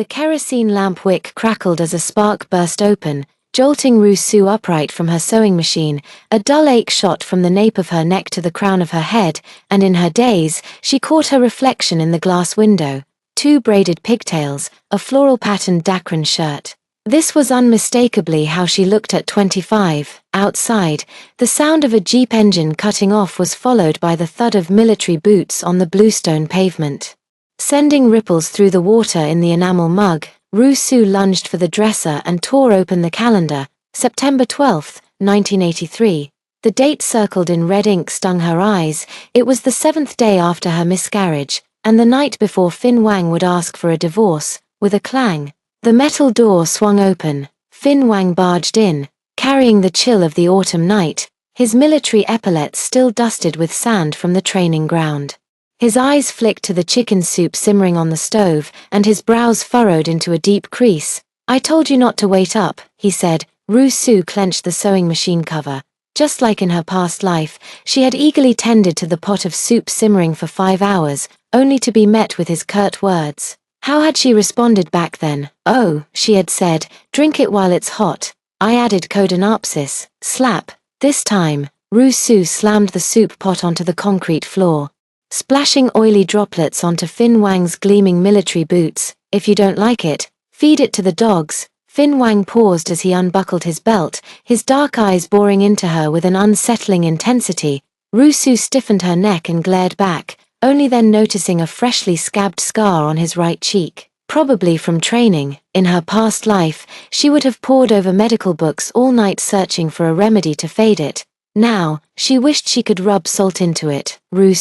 The kerosene lamp wick crackled as a spark burst open, jolting Rue upright from her sewing machine. A dull ache shot from the nape of her neck to the crown of her head, and in her daze, she caught her reflection in the glass window. 2 braided pigtails, a floral-patterned dacron shirt. This was unmistakably how she looked at 25. Outside, the sound of a Jeep engine cutting off was followed by the thud of military boots on the bluestone pavement. Sending ripples through the water in the enamel mug, Rue lunged for the dresser and tore open the calendar. September 12, 1983. The date circled in red ink stung her eyes. It was the 7th day after her miscarriage, and the night before Fin Wang would ask for a divorce. With a clang, the metal door swung open. Fin Wang barged in, carrying the chill of the autumn night, his military epaulets still dusted with sand from the training ground. His eyes flicked to the chicken soup simmering on the stove, and his brows furrowed into a deep crease. "I told you not to wait up," he said. Rue clenched the sewing machine cover. Just like in her past life, she had eagerly tended to the pot of soup simmering for 5 hours, only to be met with his curt words. How had she responded back then? "Oh," she had said, "drink it while it's hot." I added codonopsis. Slap. This time, Rue slammed the soup pot onto the concrete floor, splashing oily droplets onto Fin Wang's gleaming military boots. "If you don't like it, feed it to the dogs." Fin Wang paused as he unbuckled his belt, his dark eyes boring into her with an unsettling intensity. Rue stiffened her neck and glared back, only then noticing a freshly scabbed scar on his right cheek. Probably from training. In her past life, she would have pored over medical books all night searching for a remedy to fade it. Now, she wished she could rub salt into it. "Rue."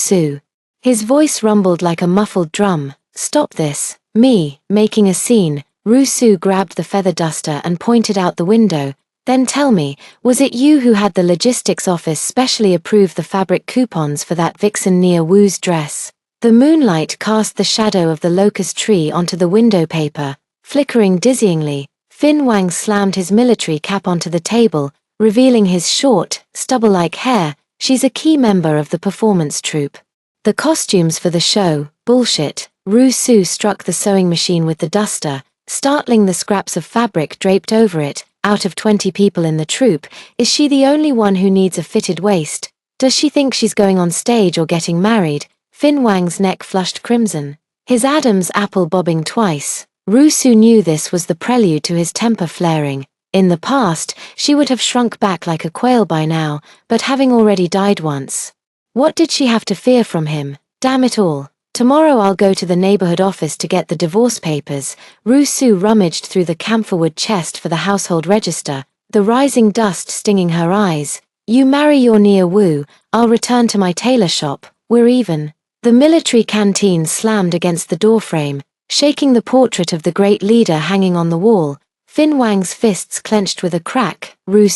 His voice rumbled like a muffled drum. "Stop this." "Me, making a scene." Rue grabbed the feather duster and pointed out the window. "Then tell me, was it you who had the logistics office specially approve the fabric coupons for that vixen Nia Wu's dress?" The moonlight cast the shadow of the locust tree onto the window paper, flickering dizzyingly. Fin Wang slammed his military cap onto the table, revealing his short, stubble-like hair. "She's a key member of the performance troupe. The costumes for the show, bullshit." Rue struck the sewing machine with the duster, startling the scraps of fabric draped over it. "Out of 20 people in the troupe, is she the only one who needs a fitted waist? Does she think she's going on stage or getting married?" Fin Wang's neck flushed crimson, his Adam's apple bobbing twice. Rue knew this was the prelude to his temper flaring. In the past, she would have shrunk back like a quail by now, but having already died once, what did she have to fear from him? Damn it all. "Tomorrow I'll go to the neighborhood office to get the divorce papers." Rue rummaged through the camphorwood chest for the household register, the rising dust stinging her eyes. "You marry your Nia Wu, I'll return to my tailor shop. We're even." The military canteen slammed against the doorframe, shaking the portrait of the great leader hanging on the wall. Fin Wang's fists clenched with a crack. "Rue,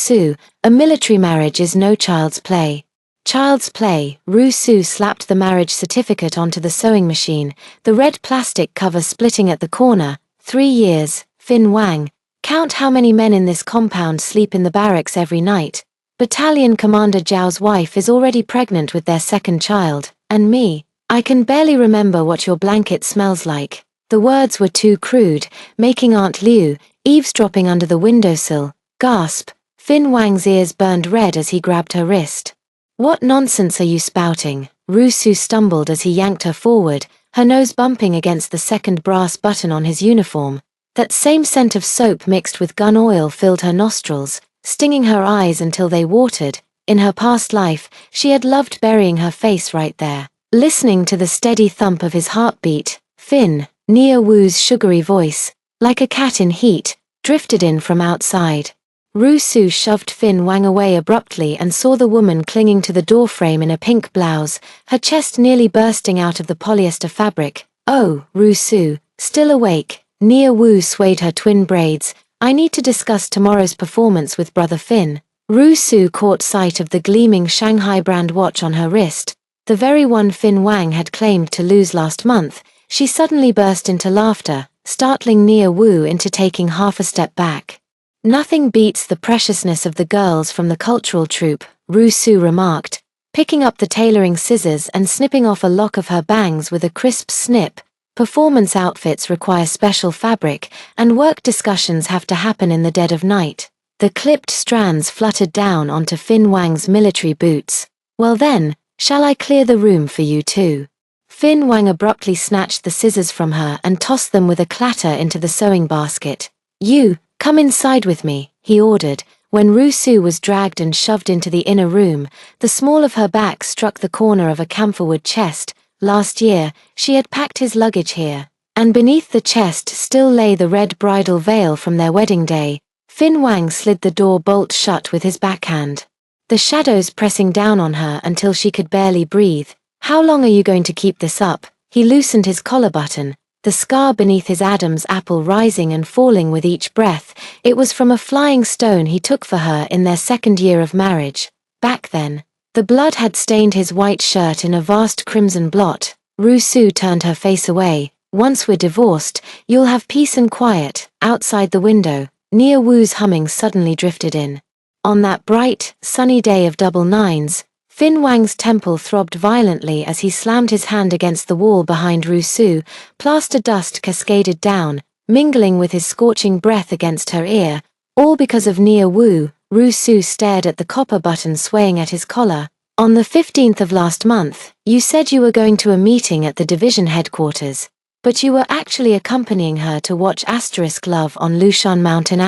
a military marriage is no child's play." "Child's play." Rue slapped the marriage certificate onto the sewing machine, the red plastic cover splitting at the corner. 3 years. Fin Wang. "Count how many men in this compound sleep in the barracks every night. Battalion Commander Zhao's wife is already pregnant with their 2nd child, and me. I can barely remember what your blanket smells like." The words were too crude, making Aunt Liu, eavesdropping under the windowsill, gasp. Fin Wang's ears burned red as he grabbed her wrist. "What nonsense are you spouting?" Rue stumbled as he yanked her forward, her nose bumping against the 2nd brass button on his uniform. That same scent of soap mixed with gun oil filled her nostrils, stinging her eyes until they watered. In her past life, she had loved burying her face right there, listening to the steady thump of his heartbeat. "Fin," Nia Wu's sugary voice, like a cat in heat, drifted in from outside. Rue shoved Fin Wang away abruptly and saw the woman clinging to the doorframe in a pink blouse, her chest nearly bursting out of the polyester fabric. "Oh," Rue still awake. Nia Wu swayed her twin braids. "I need to discuss tomorrow's performance with Brother Fin." Rue caught sight of the gleaming Shanghai brand watch on her wrist, the very one Fin Wang had claimed to lose last month. She suddenly burst into laughter, startling Nia Wu into taking half a step back. "Nothing beats the preciousness of the girls from the cultural troupe," Rue remarked, picking up the tailoring scissors and snipping off a lock of her bangs with a crisp snip. Performance outfits require special fabric, and work discussions have to happen in the dead of night. The clipped strands fluttered down onto Fin Wang's military boots. Well then, shall I clear the room for you too? Fin Wang abruptly snatched the scissors from her and tossed them with a clatter into the sewing basket. You, come inside with me, he ordered. When Ru Su was dragged and shoved into the inner room, the small of her back struck the corner of a camphorwood chest. Last year, she had packed his luggage here, and beneath the chest still lay the red bridal veil from their wedding day. Fin Wang slid the door bolt shut with his backhand, the shadows pressing down on her until she could barely breathe. How long are you going to keep this up? He loosened his collar button, the scar beneath his Adam's apple rising and falling with each breath. It was from a flying stone he took for her in their second year of marriage. Back then, the blood had stained his white shirt in a vast crimson blot. Ru Su turned her face away. Once we're divorced, you'll have peace and quiet. Outside the window, Nia Wu's humming suddenly drifted in. On that bright, sunny day of double nines, Fin Wang's temple throbbed violently as he slammed his hand against the wall behind Ru Su. Plaster dust cascaded down, mingling with his scorching breath against her ear. All because of Nia Wu. Ru Su stared at the copper button swaying at his collar. On the 15th of last month, you said you were going to a meeting at the division headquarters, but you were actually accompanying her to watch Love on Lushan Mountain.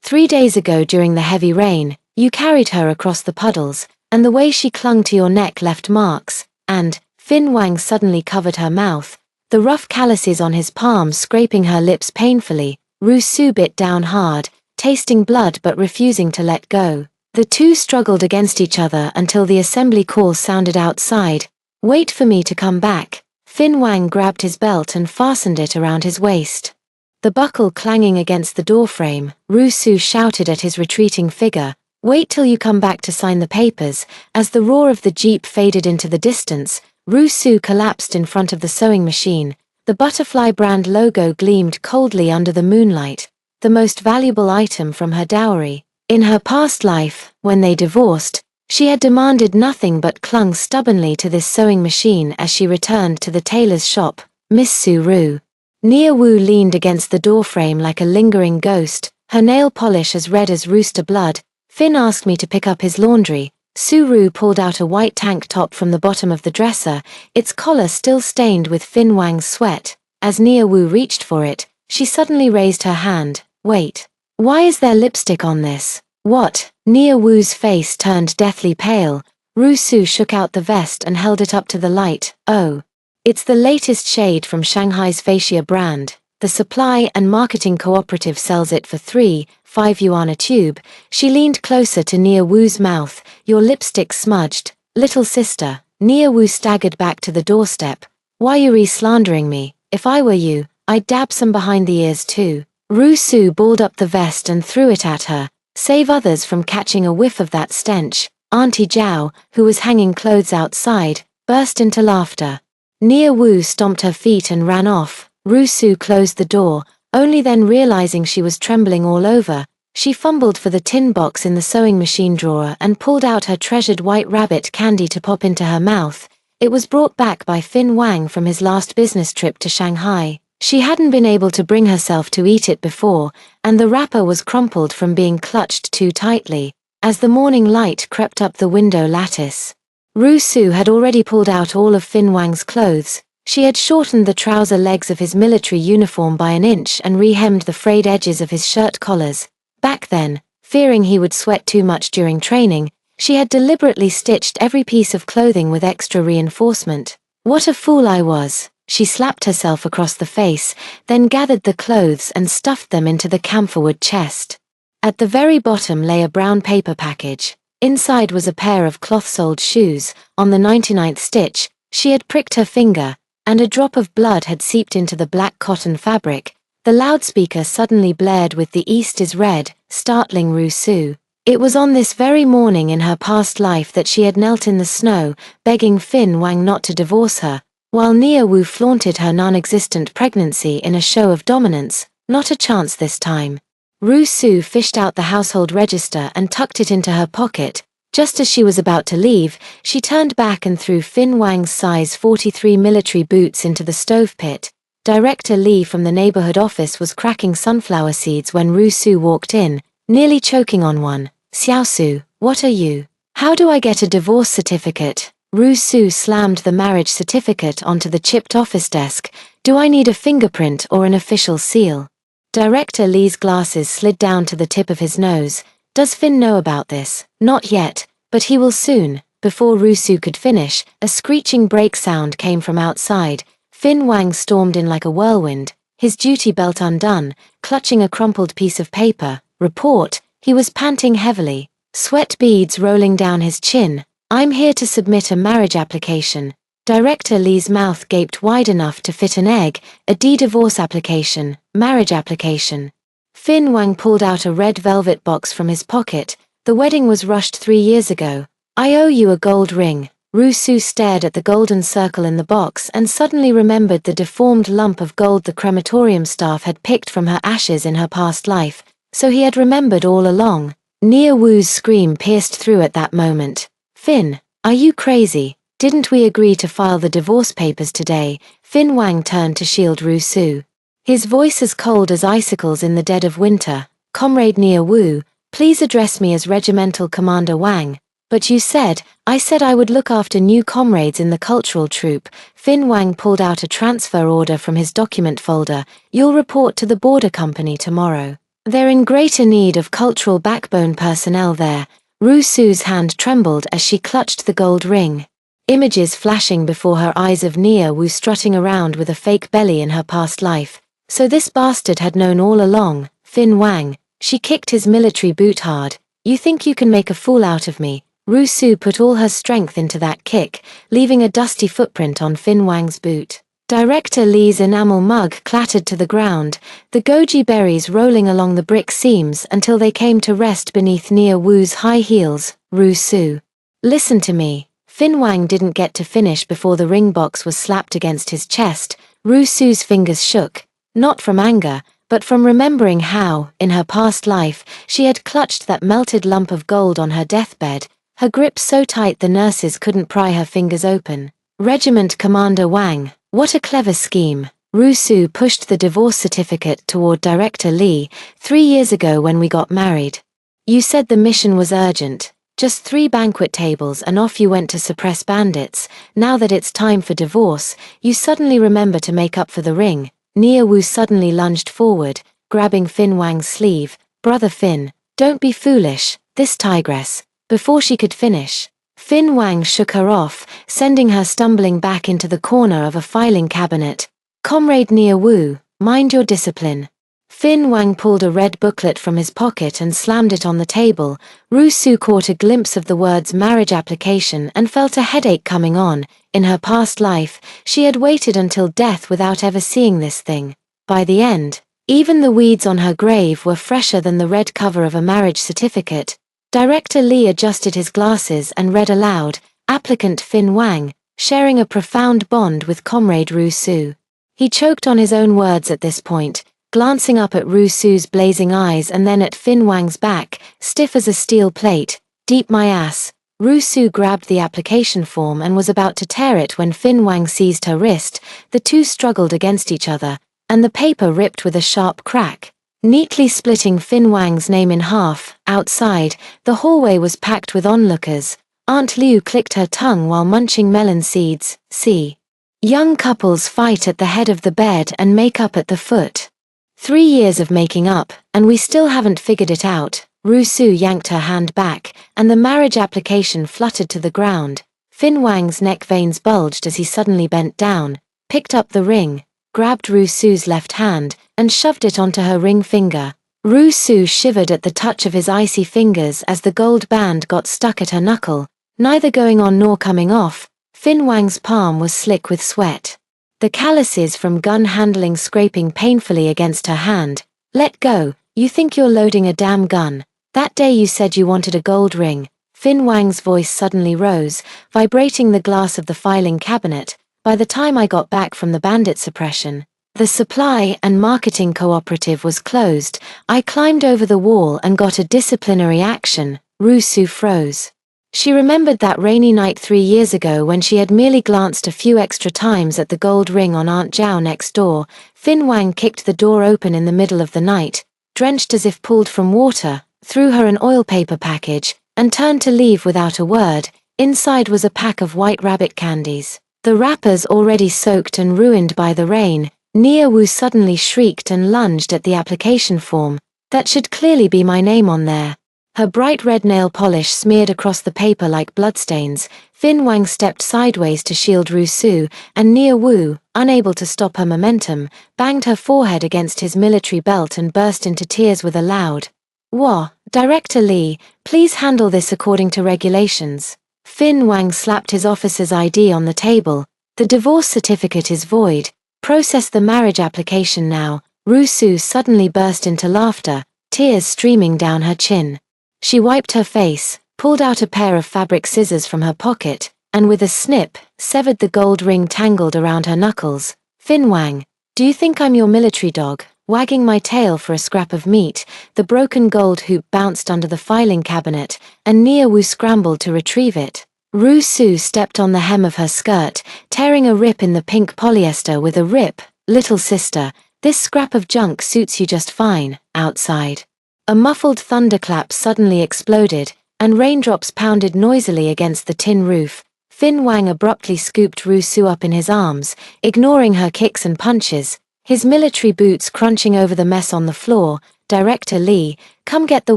3 days ago during the heavy rain, you carried her across the puddles, and the way she clung to your neck left marks, and Fin Wang suddenly covered her mouth, the rough calluses on his palms scraping her lips painfully. Ru Su bit down hard, tasting blood but refusing to let go. The two struggled against each other until the assembly call sounded outside. Wait for me to come back. Fin Wang grabbed his belt and fastened it around his waist. The buckle clanging against the doorframe, Ru Su shouted at his retreating figure, wait till you come back to sign the papers. As the roar of the jeep faded into the distance, Ru Su collapsed in front of the sewing machine. The butterfly brand logo gleamed coldly under the moonlight, the most valuable item from her dowry. In her past life, when they divorced, she had demanded nothing but clung stubbornly to this sewing machine as she returned to the tailor's shop. Miss Su Ru. Nia Wu leaned against the doorframe like a lingering ghost, her nail polish as red as rooster blood. Fin asked me to pick up his laundry. Su Ru pulled out a white tank top from the bottom of the dresser, its collar still stained with Fin Wang's sweat. As Nia Wu reached for it, she suddenly raised her hand. Wait. Why is there lipstick on this? What? Nia Wu's face turned deathly pale. Ru Su shook out the vest and held it up to the light. Oh. It's the latest shade from Shanghai's Fascia brand. The supply and marketing cooperative sells it for 3.5 yuan a tube. She leaned closer to Nia Wu's mouth. Your lipstick smudged. Little sister. Nia Wu staggered back to the doorstep. Why you re-slandering me? If I were you, I'd dab some behind the ears too. Ru Su balled up the vest and threw it at her. Save others from catching a whiff of that stench. Auntie Zhao, who was hanging clothes outside, burst into laughter. Nia Wu stomped her feet and ran off. Ru Su closed the door, only then realizing she was trembling all over. She fumbled for the tin box in the sewing machine drawer and pulled out her treasured white rabbit candy to pop into her mouth. It was brought back by Fin Wang from his last business trip to Shanghai. She hadn't been able to bring herself to eat it before, and the wrapper was crumpled from being clutched too tightly. As the morning light crept up the window lattice, Ru Su had already pulled out all of Fin Wang's clothes. She had shortened the trouser legs of his military uniform by an inch and re-hemmed the frayed edges of his shirt collars. Back then, fearing he would sweat too much during training, she had deliberately stitched every piece of clothing with extra reinforcement. What a fool I was. She slapped herself across the face, then gathered the clothes and stuffed them into the camphorwood chest. At the very bottom lay a brown paper package. Inside was a pair of cloth-soled shoes. On the 99th stitch, she had pricked her finger, and a drop of blood had seeped into the black cotton fabric. The loudspeaker suddenly blared with "The East is Red," startling Ru Su. It was on this very morning in her past life that she had knelt in the snow, begging Fin Wang not to divorce her, while Nia Wu flaunted her non-existent pregnancy in a show of dominance. Not a chance this time. Ru Su fished out the household register and tucked it into her pocket. Just as she was about to leave, she turned back and threw Fin Wang's size 43 military boots into the stove pit. Director Lee from the neighborhood office was cracking sunflower seeds when Ru Su walked in, nearly choking on one. "Xiao Su, what are you? How do I get a divorce certificate?" Ru Su slammed the marriage certificate onto the chipped office desk. "Do I need a fingerprint or an official seal?" Director Lee's glasses slid down to the tip of his nose. "Does Fin know about this?" "Not yet, but he will soon." Before Ru Su could finish, a screeching brake sound came from outside. Fin Wang stormed in like a whirlwind, his duty belt undone, clutching a crumpled piece of paper. "Report." He was panting heavily, sweat beads rolling down his chin. "I'm here to submit a marriage application." Director Lee's mouth gaped wide enough to fit an egg. "A divorce application, marriage application." Fin Wang pulled out a red velvet box from his pocket. "The wedding was rushed 3 years ago. I owe you a gold ring." Ru Su stared at the golden circle in the box and suddenly remembered the deformed lump of gold the crematorium staff had picked from her ashes in her past life. So he had remembered all along. Nia Wu's scream pierced through at that moment. "Fin, are you crazy? Didn't we agree to file the divorce papers today?" Fin Wang turned to shield Ru Su, his voice as cold as icicles in the dead of winter. "Comrade Nia Wu, please address me as Regimental Commander Wang." "But you said," "I said I would look after new comrades in the cultural troop." Fin Wang pulled out a transfer order from his document folder. "You'll report to the border company tomorrow. They're in greater need of cultural backbone personnel there." Ru Su's hand trembled as she clutched the gold ring. Images flashing before her eyes of Nia Wu strutting around with a fake belly in her past life. So this bastard had known all along. Fin Wang. She kicked his military boot hard. "You think you can make a fool out of me?" Ru Su put all her strength into that kick, leaving a dusty footprint on Fin Wang's boot. Director Lee's enamel mug clattered to the ground, the goji berries rolling along the brick seams until they came to rest beneath Nia Wu's high heels. "Ru Su, listen to me." Fin Wang didn't get to finish before the ring box was slapped against his chest. Ru Su's fingers shook, not from anger, but from remembering how, in her past life, she had clutched that melted lump of gold on her deathbed, her grip so tight the nurses couldn't pry her fingers open. "Regiment Commander Wang, what a clever scheme." Ru Su pushed the divorce certificate toward Director Lee. 3 years ago when we got married. You said the mission was urgent. Just 3 banquet tables and off you went to suppress bandits. Now that it's time for divorce, you suddenly remember to make up for the ring." Nia Wu suddenly lunged forward, grabbing Fin Wang's sleeve. "Brother Fin, don't be foolish, this tigress." Before she could finish, Fin Wang shook her off, sending her stumbling back into the corner of a filing cabinet. "Comrade Nia Wu, mind your discipline." Fin Wang pulled a red booklet from his pocket and slammed it on the table. Ru Su caught a glimpse of the words marriage application and felt a headache coming on. In her past life, she had waited until death without ever seeing this thing. By the end, even the weeds on her grave were fresher than the red cover of a marriage certificate. Director Lee adjusted his glasses and read aloud, "Applicant Fin Wang, sharing a profound bond with Comrade Ru Su." He choked on his own words at this point, glancing up at Ru Su's blazing eyes and then at Fin Wang's back, stiff as a steel plate. "Deep my ass." Ru Su grabbed the application form and was about to tear it when Fin Wang seized her wrist. The two struggled against each other, and the paper ripped with a sharp crack, neatly splitting Fin Wang's name in half. Outside, the hallway was packed with onlookers. Aunt Liu clicked her tongue while munching melon seeds. "See. Young couples fight at the head of the bed and make up at the foot. 3 years of making up, and we still haven't figured it out." Ru Su yanked her hand back, and the marriage application fluttered to the ground. Fin Wang's neck veins bulged as he suddenly bent down, picked up the ring, grabbed Ru Su's left hand, and shoved it onto her ring finger. Ru Su shivered at the touch of his icy fingers as the gold band got stuck at her knuckle, neither going on nor coming off. Fin Wang's palm was slick with sweat, the calluses from gun handling scraping painfully against her hand. "Let go, you think you're loading a damn gun. That day you said you wanted a gold ring." Fin Wang's voice suddenly rose, vibrating the glass of the filing cabinet. "By the time I got back from the bandit suppression, the supply and marketing cooperative was closed. I climbed over the wall and got a disciplinary action." Ru Su froze. She remembered that rainy night 3 years ago when she had merely glanced a few extra times at the gold ring on Aunt Zhao next door. Fin Wang kicked the door open in the middle of the night, drenched as if pulled from water, threw her an oil paper package, and turned to leave without a word. Inside was a pack of white rabbit candies. The wrappers already soaked and ruined by the rain. Nia Wu suddenly shrieked and lunged at the application form. That should clearly be my name on there. Her bright red nail polish smeared across the paper like bloodstains. Fin Wang stepped sideways to shield Ru Su, and Nia Wu, unable to stop her momentum, banged her forehead against his military belt and burst into tears with a loud, "Wah, Director Lee, please handle this according to regulations." Fin Wang slapped his officer's ID on the table. "The divorce certificate is void. Process the marriage application now." Ru Su suddenly burst into laughter, tears streaming down her chin. She wiped her face, pulled out a pair of fabric scissors from her pocket, and with a snip, severed the gold ring tangled around her knuckles. "Fin Wang, do you think I'm your military dog, wagging my tail for a scrap of meat?" The broken gold hoop bounced under the filing cabinet, and Nia Wu scrambled to retrieve it. Ru Su stepped on the hem of her skirt, tearing a rip in the pink polyester with a rip. "Little sister, this scrap of junk suits you just fine, outside." A muffled thunderclap suddenly exploded, and raindrops pounded noisily against the tin roof. Fin Wang abruptly scooped Ru Su up in his arms, ignoring her kicks and punches, his military boots crunching over the mess on the floor. "Director Lee, come get the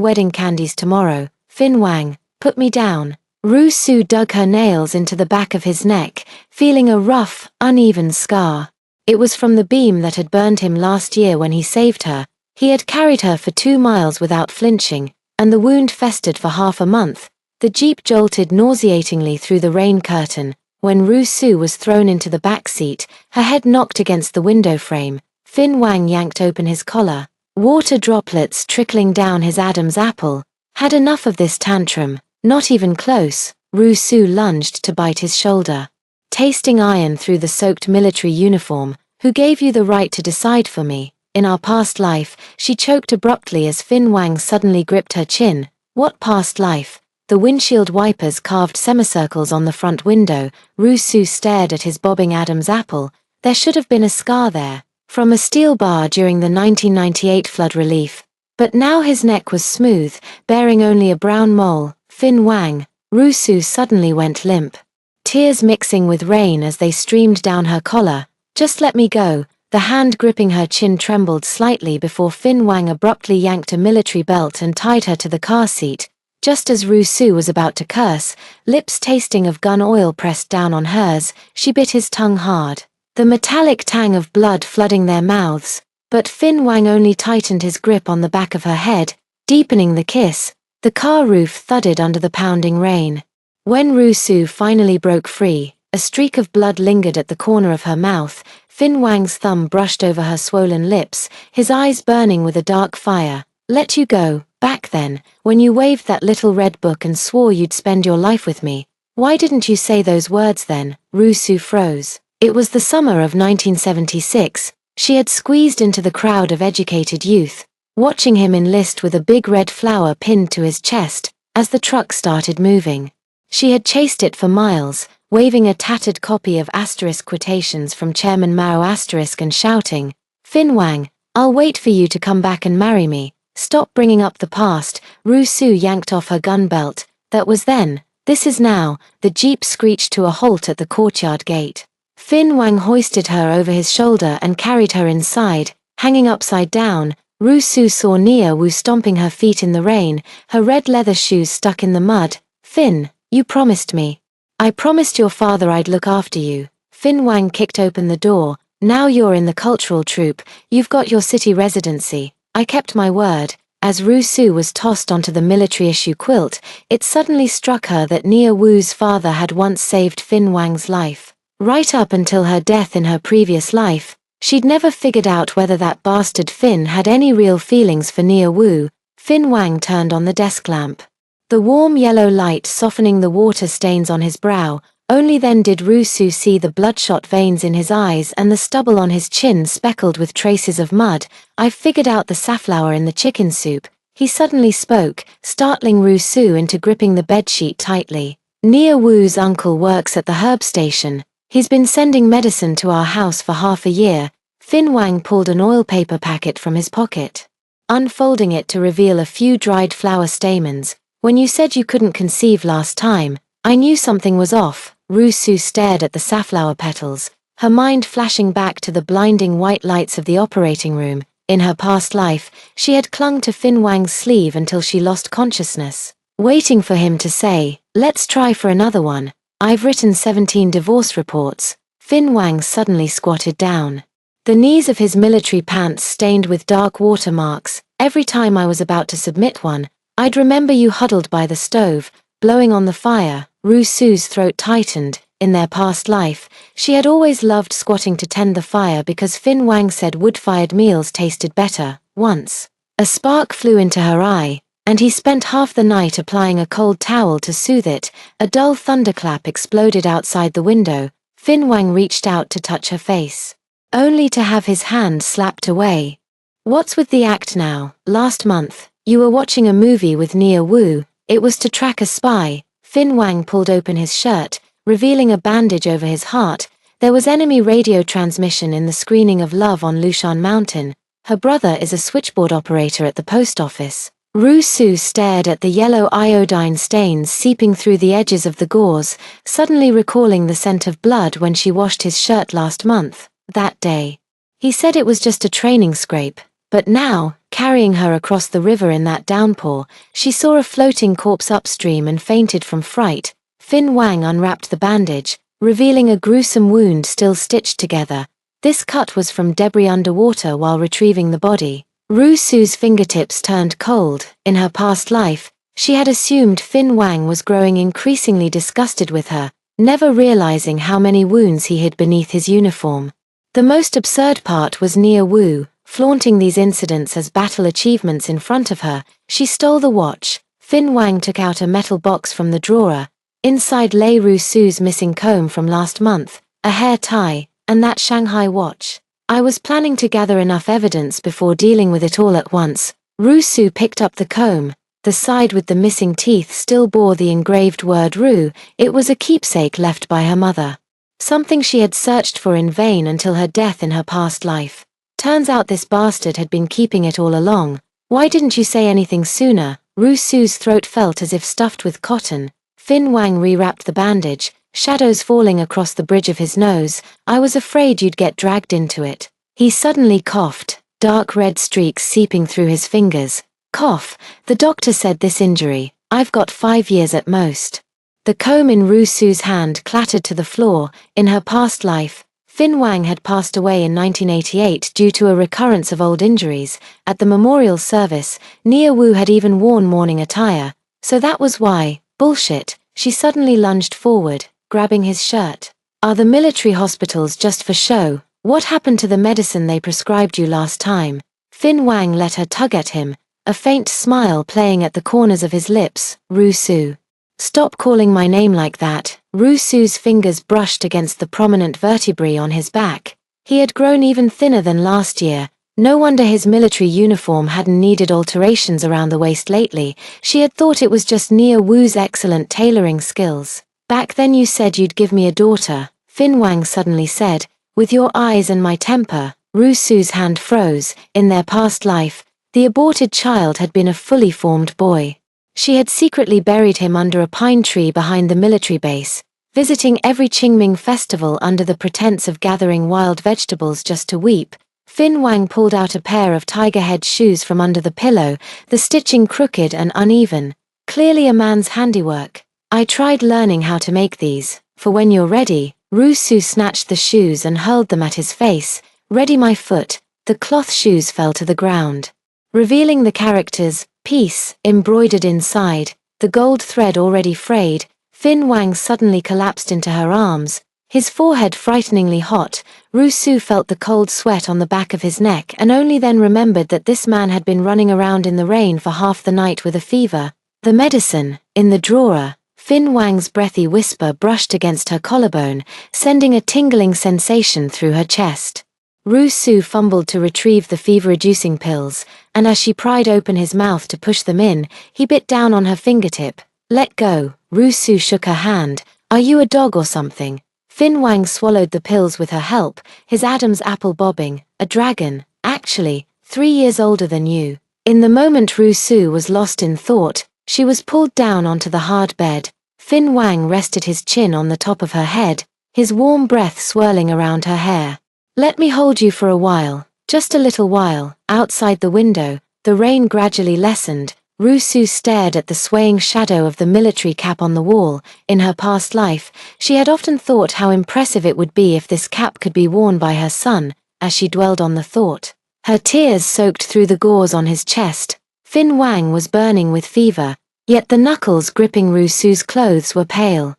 wedding candies tomorrow." "Fin Wang, put me down." Ru Su dug her nails into the back of his neck, feeling a rough, uneven scar. It was from the beam that had burned him last year when he saved her. He had carried her for 2 miles without flinching, and the wound festered for half a month. The jeep jolted nauseatingly through the rain curtain. When Ru Su was thrown into the back seat, her head knocked against the window frame. Fin Wang yanked open his collar, water droplets trickling down his Adam's apple. "Had enough of this tantrum." "Not even close." Ru Su lunged to bite his shoulder. "Tasting iron through the soaked military uniform. Who gave you the right to decide for me? In our past life," she choked abruptly as Fin Wang suddenly gripped her chin. "What past life?" The windshield wipers carved semicircles on the front window. Ru Su stared at his bobbing Adam's apple. There should have been a scar there, from a steel bar during the 1998 flood relief. But now his neck was smooth, bearing only a brown mole. "Fin Wang." Ru Su suddenly went limp, tears mixing with rain as they streamed down her collar. "Just let me go." The hand gripping her chin trembled slightly before Fin Wang abruptly yanked a military belt and tied her to the car seat. Just as Ru Su was about to curse, lips tasting of gun oil pressed down on hers, she bit his tongue hard, the metallic tang of blood flooding their mouths. But Fin Wang only tightened his grip on the back of her head, deepening the kiss. The car roof thudded under the pounding rain. When Ru Su finally broke free, a streak of blood lingered at the corner of her mouth. Fin Wang's thumb brushed over her swollen lips, his eyes burning with a dark fire. "Let you go, back then, when you waved that little red book and swore you'd spend your life with me. Why didn't you say those words then?" Ru Su froze. It was the summer of 1976. She had squeezed into the crowd of educated youth, watching him enlist with a big red flower pinned to his chest. As the truck started moving, she had chased it for miles, waving a tattered copy of asterisk quotations from Chairman Mao asterisk and shouting, "Fin Wang, I'll wait for you to come back and marry me. Stop bringing up the past." Ru Su yanked off her gun belt. "That was then, this is now." The jeep screeched to a halt at the courtyard gate. Fin Wang hoisted her over his shoulder and carried her inside. Hanging upside down, Ru Su saw Nia Wu stomping her feet in the rain, her red leather shoes stuck in the mud. "Fin, you promised me." "I promised your father I'd look after you." Fin Wang kicked open the door. "Now you're in the cultural troupe, you've got your city residency." "I kept my word." As Ru Su was tossed onto the military-issue quilt, it suddenly struck her that Nia Wu's father had once saved Fin Wang's life. Right up until her death in her previous life, she'd never figured out whether that bastard Fin had any real feelings for Nia Wu. Fin Wang turned on the desk lamp, the warm yellow light softening the water stains on his brow. Only then did Ru Su see the bloodshot veins in his eyes and the stubble on his chin speckled with traces of mud. "I've figured out the safflower in the chicken soup." He suddenly spoke, startling Rusu into gripping the bedsheet tightly. Nia Wu's uncle works at the herb station. He's been sending medicine to our house for half a year. Fin Wang pulled an oil paper packet from his pocket, unfolding it to reveal a few dried flower stamens. When you said you couldn't conceive last time, I knew something was off. Rusu stared at the safflower petals, her mind flashing back to the blinding white lights of the operating room. In her past life, she had clung to Fin Wang's sleeve until she lost consciousness, waiting for him to say, "Let's try for another one. I've written 17 divorce reports." Fin Wang suddenly squatted down, the knees of his military pants stained with dark watermarks. "Every time I was about to submit one, I'd remember you huddled by the stove, blowing on the fire." Rusu's throat tightened. In their past life, she had always loved squatting to tend the fire because Fin Wang said wood-fired meals tasted better. Once, a spark flew into her eye, and he spent half the night applying a cold towel to soothe it. A dull thunderclap exploded outside the window. Fin Wang reached out to touch her face, only to have his hand slapped away. "What's with the act now? Last month, you were watching a movie with Nia Wu. It was to track a spy." Fin Wang pulled open his shirt, revealing a bandage over his heart. There was enemy radio transmission in the screening of Love on Lushan Mountain. Her brother is a switchboard operator at the post office. Rusu stared at the yellow iodine stains seeping through the edges of the gauze, suddenly recalling the scent of blood when she washed his shirt last month. That day, he said it was just a training scrape, but now, carrying her across the river in that downpour, she saw a floating corpse upstream and fainted from fright. Fin Wang unwrapped the bandage, revealing a gruesome wound still stitched together. This cut was from debris underwater while retrieving the body. Rusu's fingertips turned cold. In her past life, she had assumed Fin Wang was growing increasingly disgusted with her, never realizing how many wounds he hid beneath his uniform. The most absurd part was Nia Wu, flaunting these incidents as battle achievements in front of her. She stole the watch. Fin Wang took out a metal box from the drawer. Inside lay Rusu's missing comb from last month, a hair tie, and that Shanghai watch. "I was planning to gather enough evidence before dealing with it all at once." Rusu picked up the comb. The side with the missing teeth still bore the engraved word Ru. It was a keepsake left by her mother, something she had searched for in vain until her death in her past life. Turns out this bastard had been keeping it all along. "Why didn't you say anything sooner?" Rusu's throat felt as if stuffed with cotton. Fin Wang rewrapped the bandage, shadows falling across the bridge of his nose. "I was afraid you'd get dragged into it." He suddenly coughed, dark red streaks seeping through his fingers. "Cough, the doctor said this injury, I've got 5 years at most." The comb in Rusu's hand clattered to the floor. In her past life, Fin Wang had passed away in 1988 due to a recurrence of old injuries. At the memorial service, Nia Wu had even worn mourning attire, so that was why. "Bullshit." She suddenly lunged forward, grabbing his shirt. "Are the military hospitals just for show? What happened to the medicine they prescribed you last time?" Fin Wang let her tug at him, a faint smile playing at the corners of his lips. "Rusu. Stop calling my name like that." Rusu's fingers brushed against the prominent vertebrae on his back. He had grown even thinner than last year. No wonder his military uniform hadn't needed alterations around the waist lately. She had thought it was just Nia Wu's excellent tailoring skills. "Back then you said you'd give me a daughter," Fin Wang suddenly said. "With your eyes and my temper." Rusu's hand froze. In their past life, the aborted child had been a fully formed boy. She had secretly buried him under a pine tree behind the military base, visiting every Qingming festival under the pretense of gathering wild vegetables just to weep. Fin Wang pulled out a pair of tiger-head shoes from under the pillow, the stitching crooked and uneven. "Clearly a man's handiwork. I tried learning how to make these. For when you're ready." Rusu snatched the shoes and hurled them at his face. "Ready my foot." The cloth shoes fell to the ground, revealing the characters, "Peace," embroidered inside, the gold thread already frayed. Fin Wang suddenly collapsed into her arms, his forehead frighteningly hot. Rusu felt the cold sweat on the back of his neck and only then remembered that this man had been running around in the rain for half the night with a fever. "The medicine, in the drawer." Fin Wang's breathy whisper brushed against her collarbone, sending a tingling sensation through her chest. Su fumbled to retrieve the fever-reducing pills, and as she pried open his mouth to push them in, he bit down on her fingertip. Let go. Su shook her hand. Are you a dog or something? Fin Wang swallowed the pills with her help, his Adam's apple bobbing. A dragon, actually, 3 years older than you. In the moment Su was lost in thought, she was pulled down onto the hard bed. Fin Wang rested his chin on the top of her head, his warm breath swirling around her hair. Let me hold you for a while, just a little while. Outside the window, the rain gradually lessened. Su stared at the swaying shadow of the military cap on the wall. In her past life, she had often thought how impressive it would be if this cap could be worn by her son, as she dwelled on the thought. Her tears soaked through the gauze on his chest. Fin Wang was burning with fever, yet the knuckles gripping Su's clothes were pale.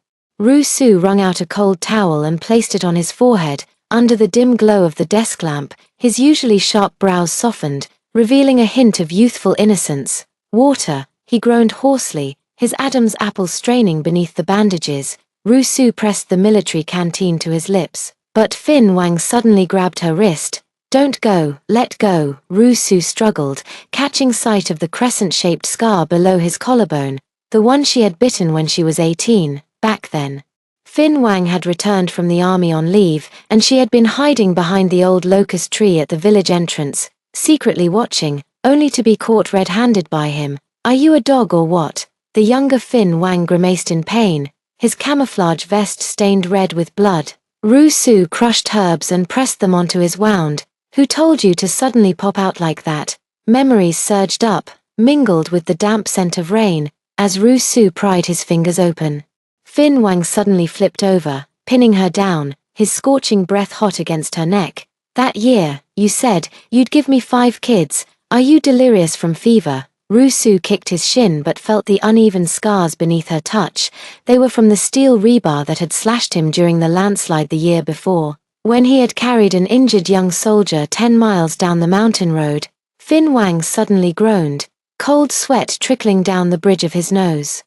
Su wrung out a cold towel and placed it on his forehead. Under the dim glow of the desk lamp, his usually sharp brows softened, revealing a hint of youthful innocence. Water, he groaned hoarsely, his Adam's apple straining beneath the bandages. Su pressed the military canteen to his lips, but Fin Wang suddenly grabbed her wrist. Don't go, let go. Su struggled, catching sight of the crescent-shaped scar below his collarbone, the one she had bitten when she was 18, back then. Fin Wang had returned from the army on leave, and she had been hiding behind the old locust tree at the village entrance, secretly watching, only to be caught red-handed by him. Are you a dog or what? The younger Fin Wang grimaced in pain, his camouflage vest stained red with blood. Su crushed herbs and pressed them onto his wound. Who told you to suddenly pop out like that? Memories surged up, mingled with the damp scent of rain, as Su pried his fingers open. Fin Wang suddenly flipped over, pinning her down, his scorching breath hot against her neck. That year, you said, you'd give me 5 kids. Are you delirious from fever? Su kicked his shin but felt the uneven scars beneath her touch. They were from the steel rebar that had slashed him during the landslide the year before, when he had carried an injured young soldier 10 miles down the mountain road. Fin Wang suddenly groaned, cold sweat trickling down the bridge of his nose.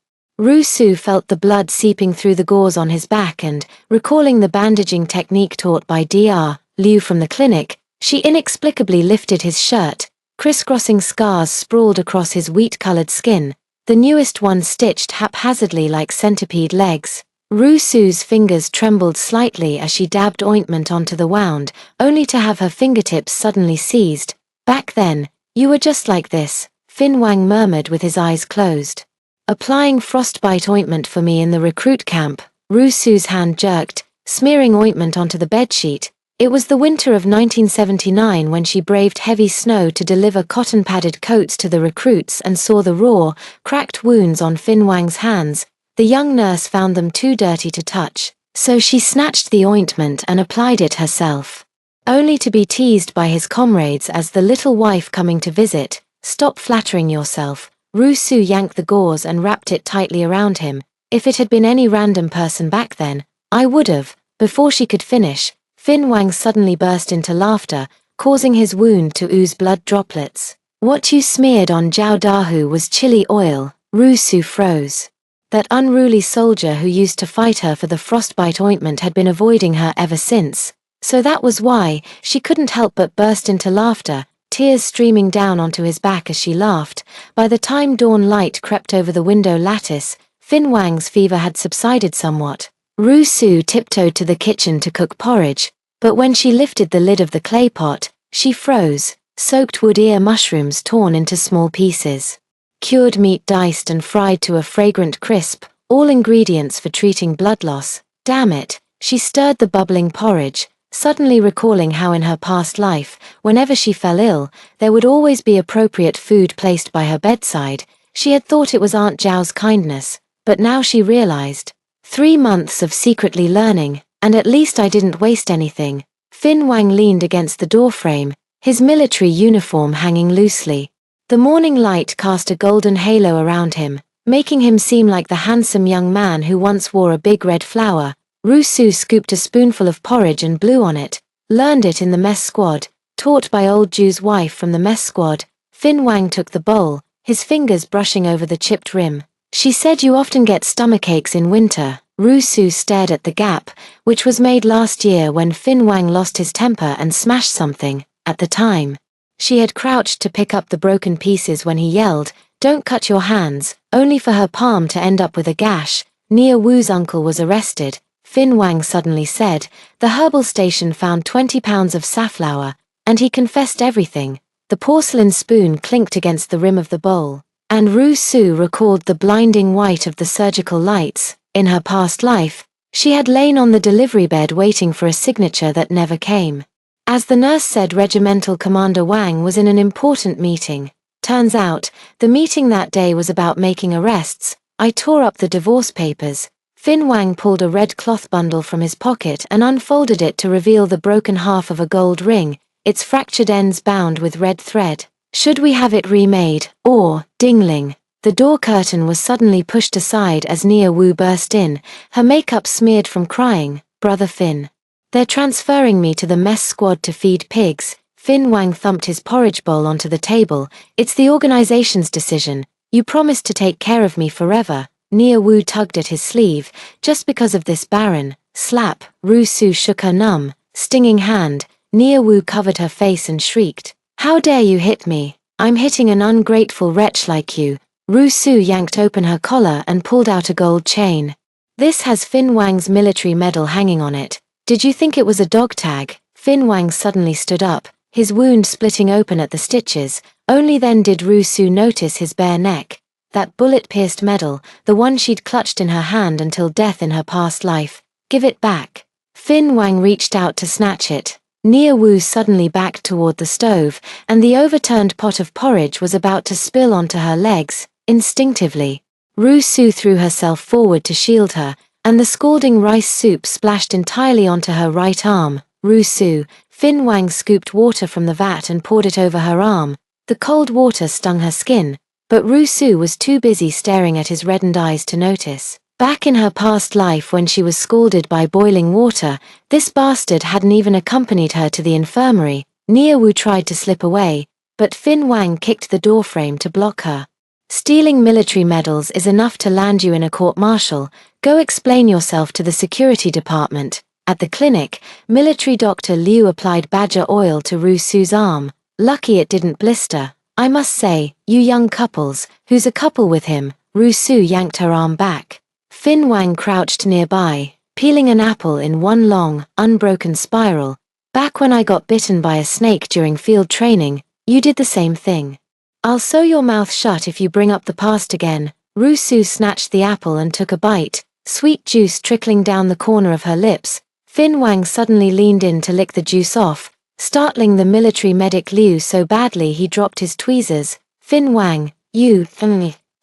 Su felt the blood seeping through the gauze on his back and, recalling the bandaging technique taught by Dr. Liu from the clinic, she inexplicably lifted his shirt. Crisscrossing scars sprawled across his wheat-colored skin, the newest one stitched haphazardly like centipede legs. Su's fingers trembled slightly as she dabbed ointment onto the wound, only to have her fingertips suddenly seized. Back then, you were just like this, Fin Wang murmured with his eyes closed. Applying frostbite ointment for me in the recruit camp. Su's hand jerked, smearing ointment onto the bedsheet. It was the winter of 1979 when she braved heavy snow to deliver cotton-padded coats to the recruits and saw the raw, cracked wounds on Fin Wang's hands. The young nurse found them too dirty to touch, so she snatched the ointment and applied it herself. Only to be teased by his comrades as the little wife coming to visit. Stop flattering yourself. Su yanked the gauze and wrapped it tightly around him. If it had been any random person back then, I would've. Before she could finish, Fin Wang suddenly burst into laughter, causing his wound to ooze blood droplets. What you smeared on Jiao Dahu was chili oil. Su froze. That unruly soldier who used to fight her for the frostbite ointment had been avoiding her ever since. So that was why, she couldn't help but burst into laughter, tears streaming down onto his back as she laughed. By the time dawn light crept over the window lattice, Fin Wang's fever had subsided somewhat. Su tiptoed to the kitchen to cook porridge, but when she lifted the lid of the clay pot, she froze, soaked wood ear mushrooms torn into small pieces. Cured meat diced and fried to a fragrant crisp, all ingredients for treating blood loss. Damn it, she stirred the bubbling porridge, suddenly recalling how in her past life, whenever she fell ill, there would always be appropriate food placed by her bedside. She had thought it was Aunt Zhao's kindness, but now she realized. 3 months of secretly learning, and at least I didn't waste anything. Fin Wang leaned against the doorframe, his military uniform hanging loosely. The morning light cast a golden halo around him, making him seem like the handsome young man who once wore a big red flower. Su scooped a spoonful of porridge and blew on it, learned it in the mess squad, taught by old Ju's wife from the mess squad. Fin Wang took the bowl, his fingers brushing over the chipped rim. She said you often get stomachaches in winter. Rusu stared at the gap, which was made last year when Fin Wang lost his temper and smashed something. At the time, she had crouched to pick up the broken pieces when he yelled, "Don't cut your hands," only for her palm to end up with a gash. Nia Wu's uncle was arrested, Fin Wang suddenly said. The herbal station found 20 pounds of safflower, and he confessed everything. The porcelain spoon clinked against the rim of the bowl, and Rusu recalled the blinding white of the surgical lights. In her past life, she had lain on the delivery bed waiting for a signature that never came. As the nurse said, Regimental Commander Wang was in an important meeting. Turns out, the meeting that day was about making arrests. I tore up the divorce papers. Fin Wang pulled a red cloth bundle from his pocket and unfolded it to reveal the broken half of a gold ring, its fractured ends bound with red thread. Should we have it remade, or, dingling? The door curtain was suddenly pushed aside as Nia Wu burst in, her makeup smeared from crying. "Brother Fin. They're transferring me to the mess squad to feed pigs." Fin Wang thumped his porridge bowl onto the table. "It's the organization's decision. You promised to take care of me forever." Nia Wu tugged at his sleeve. "Just because of this Baron." Slap. Rusu shook her numb, stinging hand. Nia Wu covered her face and shrieked, "How dare you hit me? I'm hitting an ungrateful wretch like you." Rusu yanked open her collar and pulled out a gold chain. "This has Fin Wang's military medal hanging on it. Did you think it was a dog tag?" Fin Wang suddenly stood up, his wound splitting open at the stitches. Only then did Rusu notice his bare neck. That bullet-pierced medal, the one she'd clutched in her hand until death in her past life. "Give it back." Fin Wang reached out to snatch it. Nia Wu suddenly backed toward the stove, and the overturned pot of porridge was about to spill onto her legs. Instinctively, Rusu threw herself forward to shield her, and the scalding rice soup splashed entirely onto her right arm. "Rusu." Fin Wang scooped water from the vat and poured it over her arm. The cold water stung her skin, but Rusu was too busy staring at his reddened eyes to notice. Back in her past life when she was scalded by boiling water, this bastard hadn't even accompanied her to the infirmary. Nia Wu tried to slip away, but Fin Wang kicked the doorframe to block her. "Stealing military medals is enough to land you in a court-martial. Go explain yourself to the security department." At the clinic, military Dr. Liu applied badger oil to Rusu's arm. Lucky it didn't blister. "I must say, you young couples, who's a couple with him?" Rusu yanked her arm back. Fin Wang crouched nearby, peeling an apple in one long, unbroken spiral. "Back when I got bitten by a snake during field training, you did the same thing. I'll sew your mouth shut if you bring up the past again." Rusu snatched the apple and took a bite, sweet juice trickling down the corner of her lips. Fin Wang suddenly leaned in to lick the juice off, startling the military medic Liu so badly he dropped his tweezers. "Fin Wang, you..."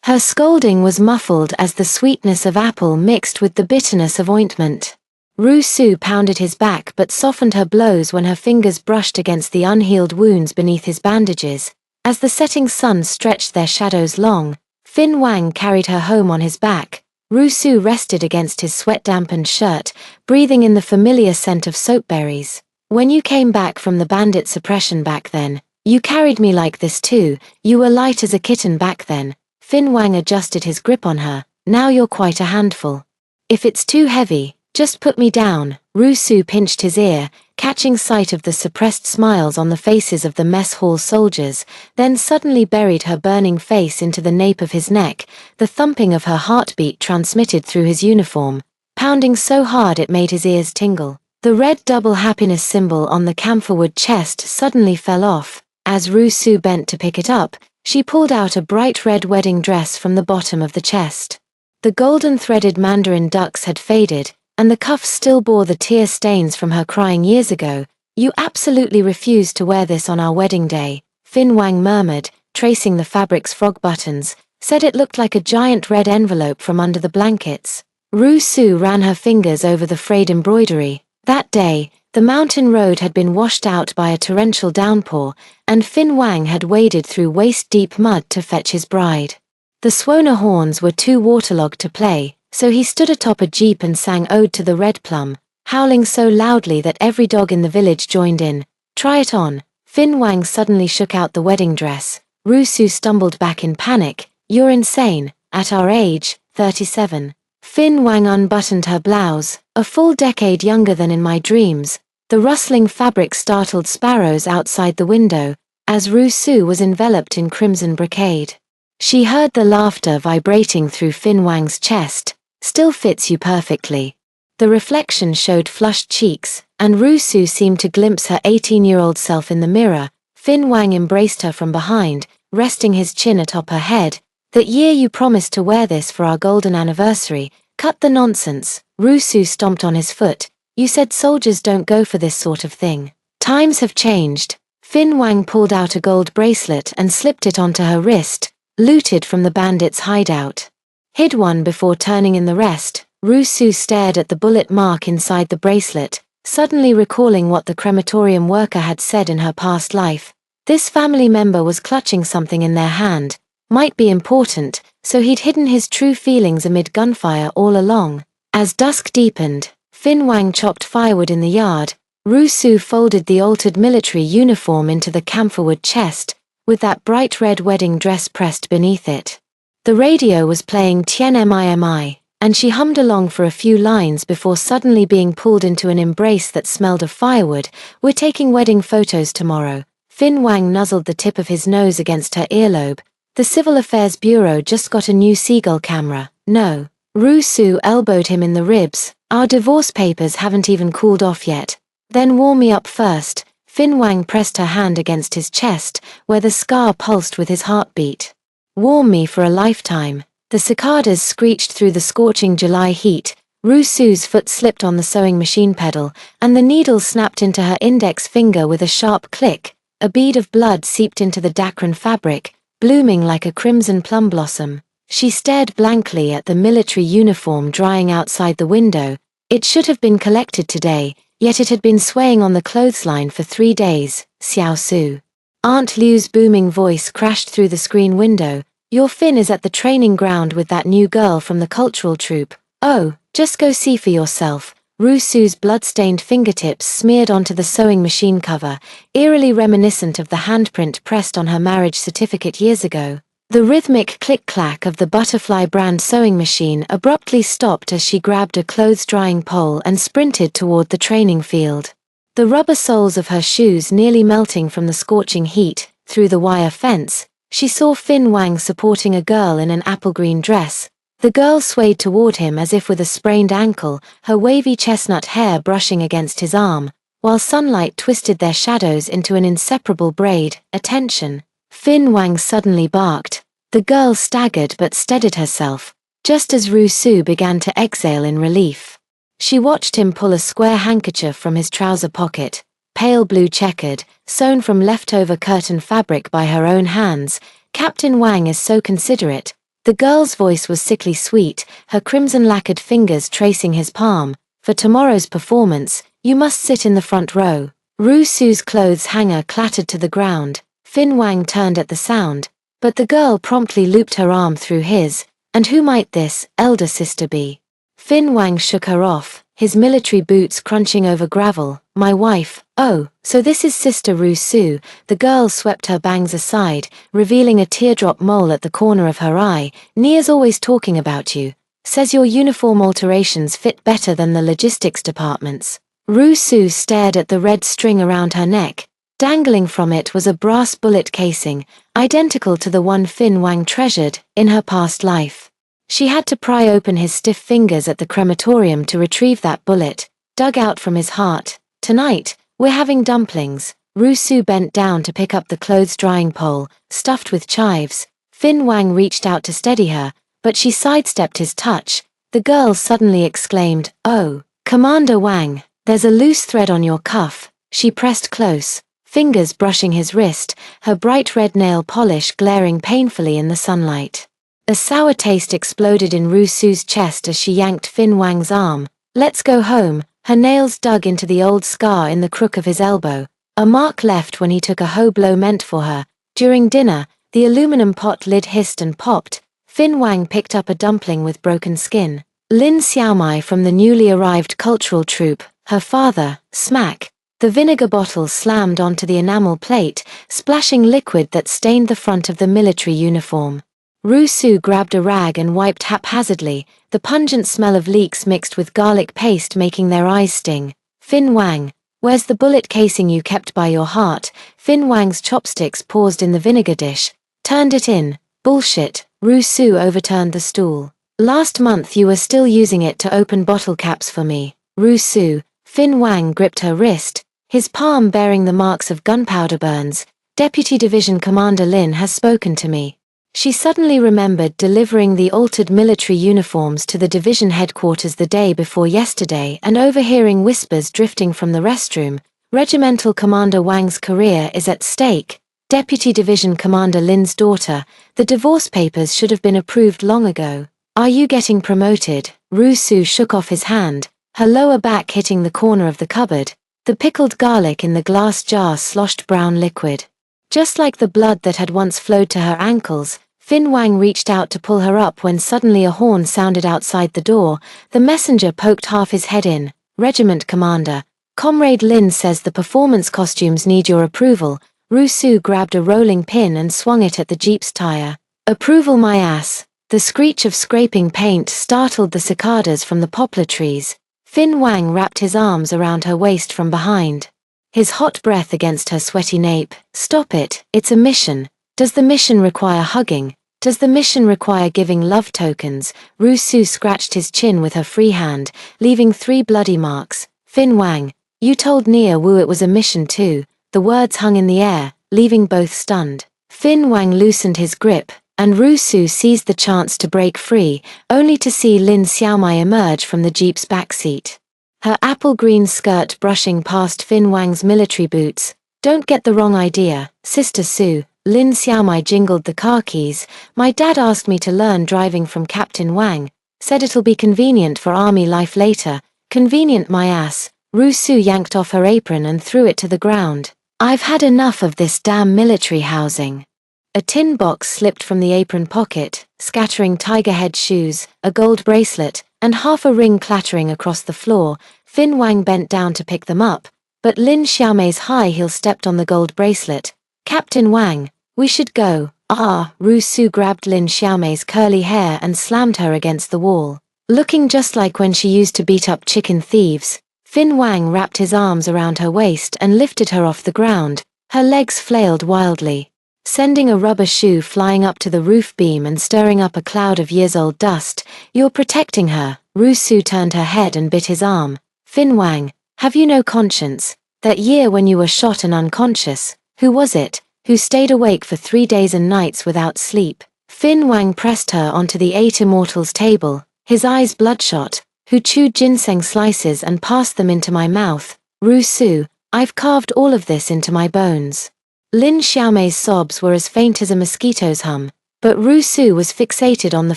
Her scolding was muffled as the sweetness of apple mixed with the bitterness of ointment. Rusu pounded his back but softened her blows when her fingers brushed against the unhealed wounds beneath his bandages. As the setting sun stretched their shadows long, Fin Wang carried her home on his back. Rusu rested against his sweat-dampened shirt, breathing in the familiar scent of soapberries. "When you came back from the bandit suppression back then, you carried me like this too. You were light as a kitten back then." Fin Wang adjusted his grip on her. "Now you're quite a handful. If it's too heavy, just put me down." Rusu pinched his ear, catching sight of the suppressed smiles on the faces of the mess hall soldiers, then suddenly buried her burning face into the nape of his neck. The thumping of her heartbeat transmitted through his uniform, pounding so hard it made his ears tingle. The red double happiness symbol on the camphorwood chest suddenly fell off. As Rusu bent to pick it up, she pulled out a bright red wedding dress from the bottom of the chest. The golden threaded mandarin ducks had faded, and the cuffs still bore the tear stains from her crying years ago. "You absolutely refused to wear this on our wedding day," Fin Wang murmured, tracing the fabric's frog buttons, said it looked like a giant red envelope from under the blankets. Rusu ran her fingers over the frayed embroidery. That day, the mountain road had been washed out by a torrential downpour, and Fin Wang had waded through waist-deep mud to fetch his bride. The Swana horns were too waterlogged to play, so he stood atop a jeep and sang Ode to the Red Plum, howling so loudly that every dog in the village joined in. "Try it on." Fin Wang suddenly shook out the wedding dress. Rusu stumbled back in panic. "You're insane. At our age, 37. Fin Wang unbuttoned her blouse, a full decade younger than in my dreams. The rustling fabric startled sparrows outside the window, as Ru Su was enveloped in crimson brocade. She heard the laughter vibrating through Fin Wang's chest. Still fits you perfectly. The reflection showed flushed cheeks, and Ru Su seemed to glimpse her 18-year-old self in the mirror. Fin Wang embraced her from behind, resting his chin atop her head. That year you promised to wear this for our golden anniversary. Cut the nonsense. Ru Su stomped on his foot. You said soldiers don't go for this sort of thing. Times have changed. Fin Wang pulled out a gold bracelet and slipped it onto her wrist, looted from the bandits' hideout. Hid one before turning in the rest. Ru Su stared at the bullet mark inside the bracelet, suddenly recalling what the crematorium worker had said in her past life. This family member was clutching something in their hand. Might be important, so he'd hidden his true feelings amid gunfire all along. As dusk deepened, Fin Wang chopped firewood in the yard. Ru Su folded the altered military uniform into the camphorwood chest, with that bright red wedding dress pressed beneath it. The radio was playing Tien Mi, and she hummed along for a few lines before suddenly being pulled into an embrace that smelled of firewood. We're taking wedding photos tomorrow. Fin Wang nuzzled the tip of his nose against her earlobe. The Civil Affairs Bureau just got a new seagull camera. No. Ru Su elbowed him in the ribs. Our divorce papers haven't even cooled off yet. Then warm me up first. Fin Wang pressed her hand against his chest, where the scar pulsed with his heartbeat. Warm me for a lifetime. The cicadas screeched through the scorching July heat. Ru Su's foot slipped on the sewing machine pedal, and the needle snapped into her index finger with a sharp click. A bead of blood seeped into the Dacron fabric, blooming like a crimson plum blossom. She stared blankly at the military uniform drying outside the window. It should have been collected today, yet it had been swaying on the clothesline for 3 days. Xiao Su. Aunt Liu's booming voice crashed through the screen window. Your Fin is at the training ground with that new girl from the cultural troupe. Oh, just go see for yourself. Ru Su's blood-stained fingertips smeared onto the sewing machine cover, eerily reminiscent of the handprint pressed on her marriage certificate years ago. The rhythmic click-clack of the Butterfly brand sewing machine abruptly stopped as she grabbed a clothes-drying pole and sprinted toward the training field. The rubber soles of her shoes nearly melting from the scorching heat. Through the wire fence, she saw Fin Wang supporting a girl in an apple-green dress. The girl swayed toward him as if with a sprained ankle, her wavy chestnut hair brushing against his arm, while sunlight twisted their shadows into an inseparable braid. Attention! Fin Wang suddenly barked. The girl staggered but steadied herself, just as Ru Su began to exhale in relief. She watched him pull a square handkerchief from his trouser pocket, pale blue checkered, sewn from leftover curtain fabric by her own hands. Captain Wang is so considerate. The girl's voice was sickly sweet, her crimson-lacquered fingers tracing his palm. For tomorrow's performance, you must sit in the front row. Ru Su's clothes hanger clattered to the ground. Fin Wang turned at the sound, but the girl promptly looped her arm through his. And who might this elder sister be? Fin Wang shook her off, his military boots crunching over gravel. My wife. Oh, so this is Sister Ru Su. The girl swept her bangs aside, revealing a teardrop mole at the corner of her eye. Nia's always talking about you. Says your uniform alterations fit better than the logistics department's. Ru Su stared at the red string around her neck. Dangling from it was a brass bullet casing, identical to the one Fin Wang treasured in her past life. She had to pry open his stiff fingers at the crematorium to retrieve that bullet, dug out from his heart. Tonight, we're having dumplings. Ru Su bent down to pick up the clothes-drying pole, stuffed with chives. Fin Wang reached out to steady her, but she sidestepped his touch. The girl suddenly exclaimed, "Oh, Commander Wang, there's a loose thread on your cuff." She pressed close, fingers brushing his wrist, her bright red nail polish glaring painfully in the sunlight. A sour taste exploded in Ru Su's chest as she yanked Fin Wang's arm. Let's go home. Her nails dug into the old scar in the crook of his elbow, a mark left when he took a hoe blow meant for her. During dinner, the aluminum pot lid hissed and popped. Fin Wang picked up a dumpling with broken skin. Lin Xiaomai from the newly arrived cultural troupe, her father, smack. The vinegar bottle slammed onto the enamel plate, splashing liquid that stained the front of the military uniform. Rusu grabbed a rag and wiped haphazardly, the pungent smell of leeks mixed with garlic paste making their eyes sting. Fin Wang, where's the bullet casing you kept by your heart? Fin Wang's chopsticks paused in the vinegar dish. Turned it in. Bullshit. Rusu overturned the stool. Last month you were still using it to open bottle caps for me. Rusu. Fin Wang gripped her wrist, his palm bearing the marks of gunpowder burns. Deputy Division Commander Lin has spoken to me. She suddenly remembered delivering the altered military uniforms to the division headquarters the day before yesterday and overhearing whispers drifting from the restroom. Regimental Commander Wang's career is at stake. Deputy Division Commander Lin's daughter, the divorce papers should have been approved long ago. Are you getting promoted? Rusu shook off his hand, her lower back hitting the corner of the cupboard. The pickled garlic in the glass jar sloshed brown liquid. Just like the blood that had once flowed to her ankles, Fin Wang reached out to pull her up when suddenly a horn sounded outside the door. The messenger poked half his head in. Regiment Commander, Comrade Lin says the performance costumes need your approval. Rusu grabbed a rolling pin and swung it at the jeep's tire. Approval my ass. The screech of scraping paint startled the cicadas from the poplar trees. Fin Wang wrapped his arms around her waist from behind, his hot breath against her sweaty nape. Stop it, it's a mission. Does the mission require hugging? Does the mission require giving love tokens? Rusu scratched his chin with her free hand, leaving 3 bloody marks. Fin Wang, you told Nia Wu it was a mission too. The words hung in the air, leaving both stunned. Fin Wang loosened his grip, and Rusu seized the chance to break free, only to see Lin Xiaomai emerge from the jeep's backseat. Her apple-green skirt brushing past Fin Wang's military boots. Don't get the wrong idea, Sister Su. Lin Xiaomai jingled the car keys. My dad asked me to learn driving from Captain Wang. Said it'll be convenient for army life later. Convenient my ass. Rusu yanked off her apron and threw it to the ground. I've had enough of this damn military housing. A tin box slipped from the apron pocket, scattering tiger head shoes, a gold bracelet, and half a ring clattering across the floor. Fin Wang bent down to pick them up, but Lin Xiaomei's high heel stepped on the gold bracelet. Captain Wang, we should go. Rusu grabbed Lin Xiaomei's curly hair and slammed her against the wall. Looking just like when she used to beat up chicken thieves, Fin Wang wrapped his arms around her waist and lifted her off the ground. Her legs flailed wildly, sending a rubber shoe flying up to the roof beam and stirring up a cloud of years-old dust. You're protecting her. Rusu turned her head and bit his arm. Fin Wang, have you no conscience? That year when you were shot and unconscious, who was it who stayed awake for 3 days and nights without sleep? Fin Wang pressed her onto the 8 Immortals table, his eyes bloodshot. Who chewed ginseng slices and passed them into my mouth? Rusu, I've carved all of this into my bones. Lin Xiaomei's sobs were as faint as a mosquito's hum, but Rusu was fixated on the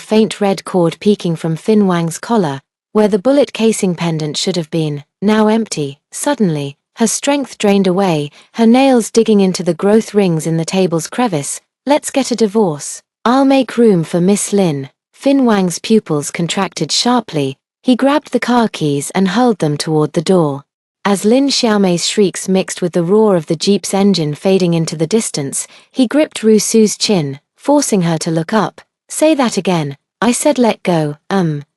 faint red cord peeking from Fin Wang's collar, where the bullet casing pendant should have been, now empty. Suddenly, her strength drained away, her nails digging into the growth rings in the table's crevice. Let's get a divorce. I'll make room for Miss Lin. Fin Wang's pupils contracted sharply. He grabbed the car keys and hurled them toward the door. As Lin Xiaomei's shrieks mixed with the roar of the jeep's engine fading into the distance, he gripped Rusu's chin, forcing her to look up. Say that again. I said let go.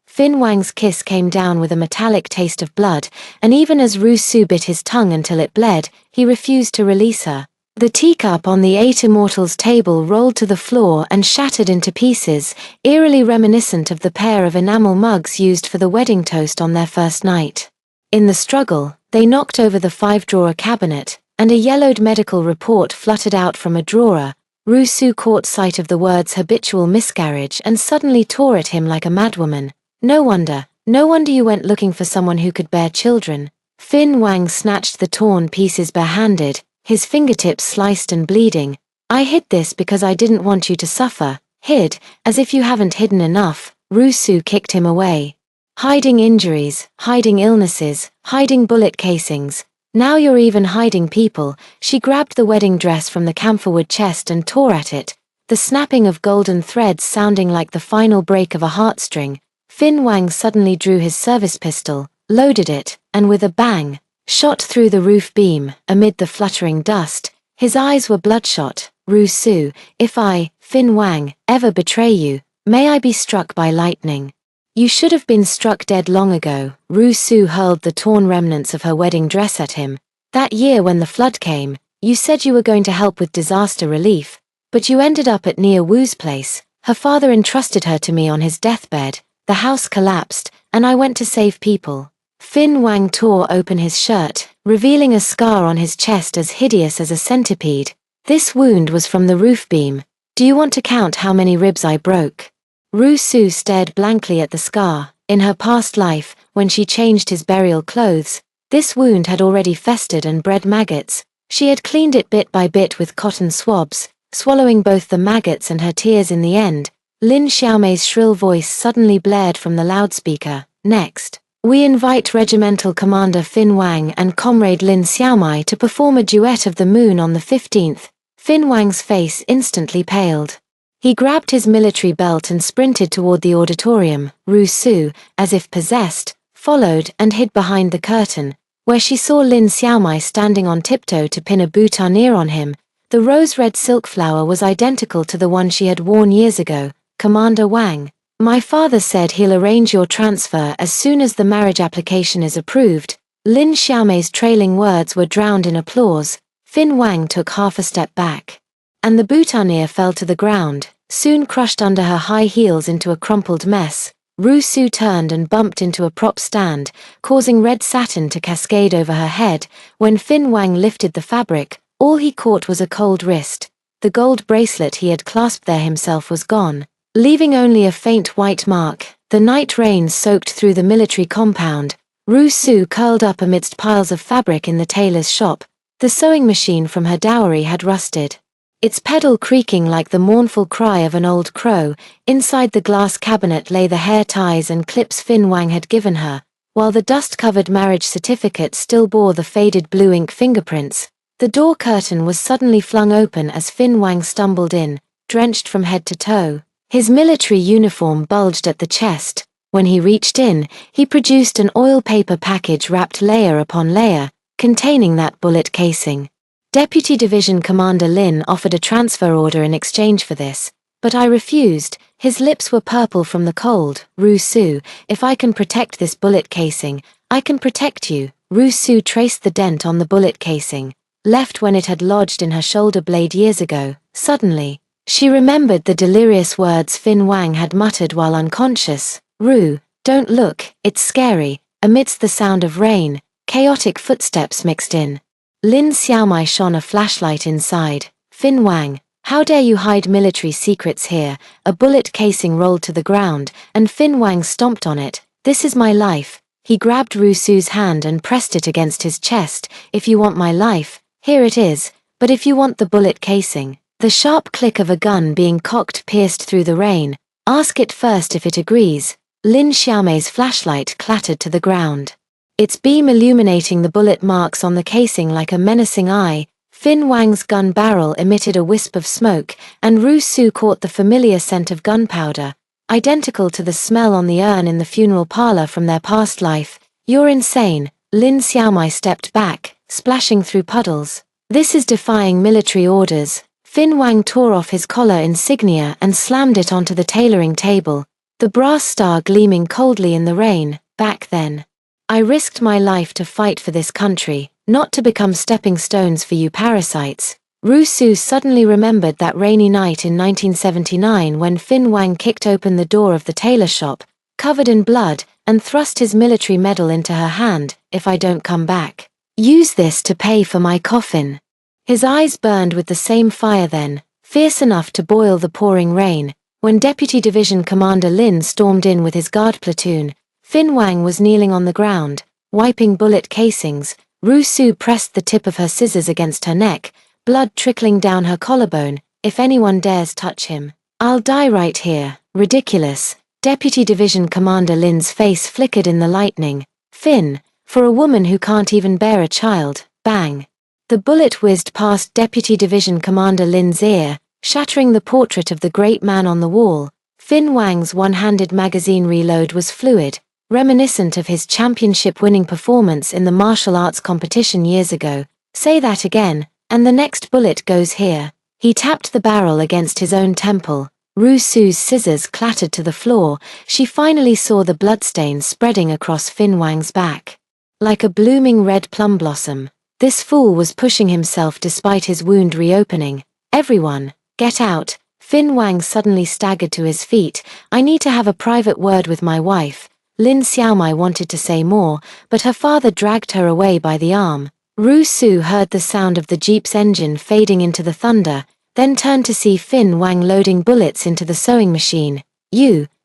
Fin Wang's kiss came down with a metallic taste of blood, and even as Rusu bit his tongue until it bled, he refused to release her. The teacup on the 8 Immortals table rolled to the floor and shattered into pieces, eerily reminiscent of the pair of enamel mugs used for the wedding toast on their first night. In the struggle, they knocked over the 5-drawer cabinet, and a yellowed medical report fluttered out from a drawer. Rusu caught sight of the words habitual miscarriage and suddenly tore at him like a madwoman. No wonder you went looking for someone who could bear children. Fin Wang snatched the torn pieces barehanded, his fingertips sliced and bleeding. I hid this because I didn't want you to suffer. Hid, as if you haven't hidden enough. Rusu kicked him away. Hiding injuries, hiding illnesses, hiding bullet casings. Now you're even hiding people. She grabbed the wedding dress from the camphorwood chest and tore at it, the snapping of golden threads sounding like the final break of a heartstring. Fin Wang suddenly drew his service pistol, loaded it, and with a bang, shot through the roof beam. Amid the fluttering dust, his eyes were bloodshot, Ru-Su, if I, Fin Wang, ever betray you, may I be struck by lightning. You should have been struck dead long ago. Ru-Su hurled the torn remnants of her wedding dress at him. That year when the flood came, you said you were going to help with disaster relief, but you ended up at Nia Wu's place. Her father entrusted her to me on his deathbed. The house collapsed, and I went to save people. Fin Wang tore open his shirt, revealing a scar on his chest as hideous as a centipede. This wound was from the roof beam. Do you want to count how many ribs I broke? Ru-Su stared blankly at the scar. In her past life, when she changed his burial clothes, this wound had already festered and bred maggots. She had cleaned it bit by bit with cotton swabs, swallowing both the maggots and her tears in the end. Lin Xiaomei's shrill voice suddenly blared from the loudspeaker. Next, we invite Regimental Commander Fin Wang and Comrade Lin Xiaomei to perform a duet of the moon on the 15th. Fin Wang's face instantly paled. He grabbed his military belt and sprinted toward the auditorium. Ru-Su, as if possessed, followed and hid behind the curtain, where she saw Lin Xiaomei standing on tiptoe to pin a boutonniere on him. The rose-red silk flower was identical to the one she had worn years ago. Commander Wang, my father said he'll arrange your transfer as soon as the marriage application is approved. Lin Xiaomei's trailing words were drowned in applause. Fin Wang took half a step back, and the boutonniere fell to the ground, soon crushed under her high heels into a crumpled mess. Ru-Su turned and bumped into a prop stand, causing red satin to cascade over her head. When Fin Wang lifted the fabric, all he caught was a cold wrist. The gold bracelet he had clasped there himself was gone, leaving only a faint white mark. The night rain soaked through the military compound. Ru-Su curled up amidst piles of fabric in the tailor's shop. The sewing machine from her dowry had rusted, its pedal creaking like the mournful cry of an old crow. Inside the glass cabinet lay the hair ties and clips Fin Wang had given her, while the dust-covered marriage certificate still bore the faded blue ink fingerprints. The door curtain was suddenly flung open as Fin Wang stumbled in, drenched from head to toe. His military uniform bulged at the chest. When he reached in, he produced an oil paper package wrapped layer upon layer, containing that bullet casing. Deputy Division Commander Lin offered a transfer order in exchange for this, but I refused. His lips were purple from the cold. Ru-Su, if I can protect this bullet casing, I can protect you. Ru-Su traced the dent on the bullet casing, left when it had lodged in her shoulder blade years ago. Suddenly, she remembered the delirious words Fin Wang had muttered while unconscious. Ru, don't look, it's scary. Amidst the sound of rain, chaotic footsteps mixed in. Lin Xiaomei shone a flashlight inside. Fin Wang, how dare you hide military secrets here? A bullet casing rolled to the ground, and Fin Wang stomped on it. This is my life. He grabbed Ru-Su's hand and pressed it against his chest. If you want my life, here it is. But if you want the bullet casing, the sharp click of a gun being cocked pierced through the rain. Ask it first if it agrees. Lin Xiaomei's flashlight clattered to the ground, its beam illuminating the bullet marks on the casing like a menacing eye. Fin Wang's gun barrel emitted a wisp of smoke, and Ru-Su caught the familiar scent of gunpowder, identical to the smell on the urn in the funeral parlor from their past life. You're insane. Lin Xiaomei stepped back, splashing through puddles. This is defying military orders. Fin Wang tore off his collar insignia and slammed it onto the tailoring table, the brass star gleaming coldly in the rain. Back then, I risked my life to fight for this country, not to become stepping stones for you parasites. Ru-Su suddenly remembered that rainy night in 1979 when Fin Wang kicked open the door of the tailor shop, covered in blood, and thrust his military medal into her hand. If I don't come back, use this to pay for my coffin. His eyes burned with the same fire then, fierce enough to boil the pouring rain. When Deputy Division Commander Lin stormed in with his guard platoon, Fin Wang was kneeling on the ground, wiping bullet casings. Ru-Su pressed the tip of her scissors against her neck, blood trickling down her collarbone. If anyone dares touch him, I'll die right here. Ridiculous. Deputy Division Commander Lin's face flickered in the lightning. Fin, for a woman who can't even bear a child. Bang. The bullet whizzed past Deputy Division Commander Lin's ear, shattering the portrait of the great man on the wall. Fin Wang's one-handed magazine reload was fluid, reminiscent of his championship-winning performance in the martial arts competition years ago. Say that again, and the next bullet goes here. He tapped the barrel against his own temple. Ru Su's scissors clattered to the floor. She finally saw the bloodstains spreading across Fin Wang's back. Like a blooming red plum blossom, this fool was pushing himself despite his wound reopening. Everyone, get out. Fin Wang suddenly staggered to his feet. I need to have a private word with my wife. Lin Xiaomai wanted to say more, but her father dragged her away by the arm. Ru Su heard the sound of the jeep's engine fading into the thunder, then turned to see Fin Wang loading bullets into the sewing machine.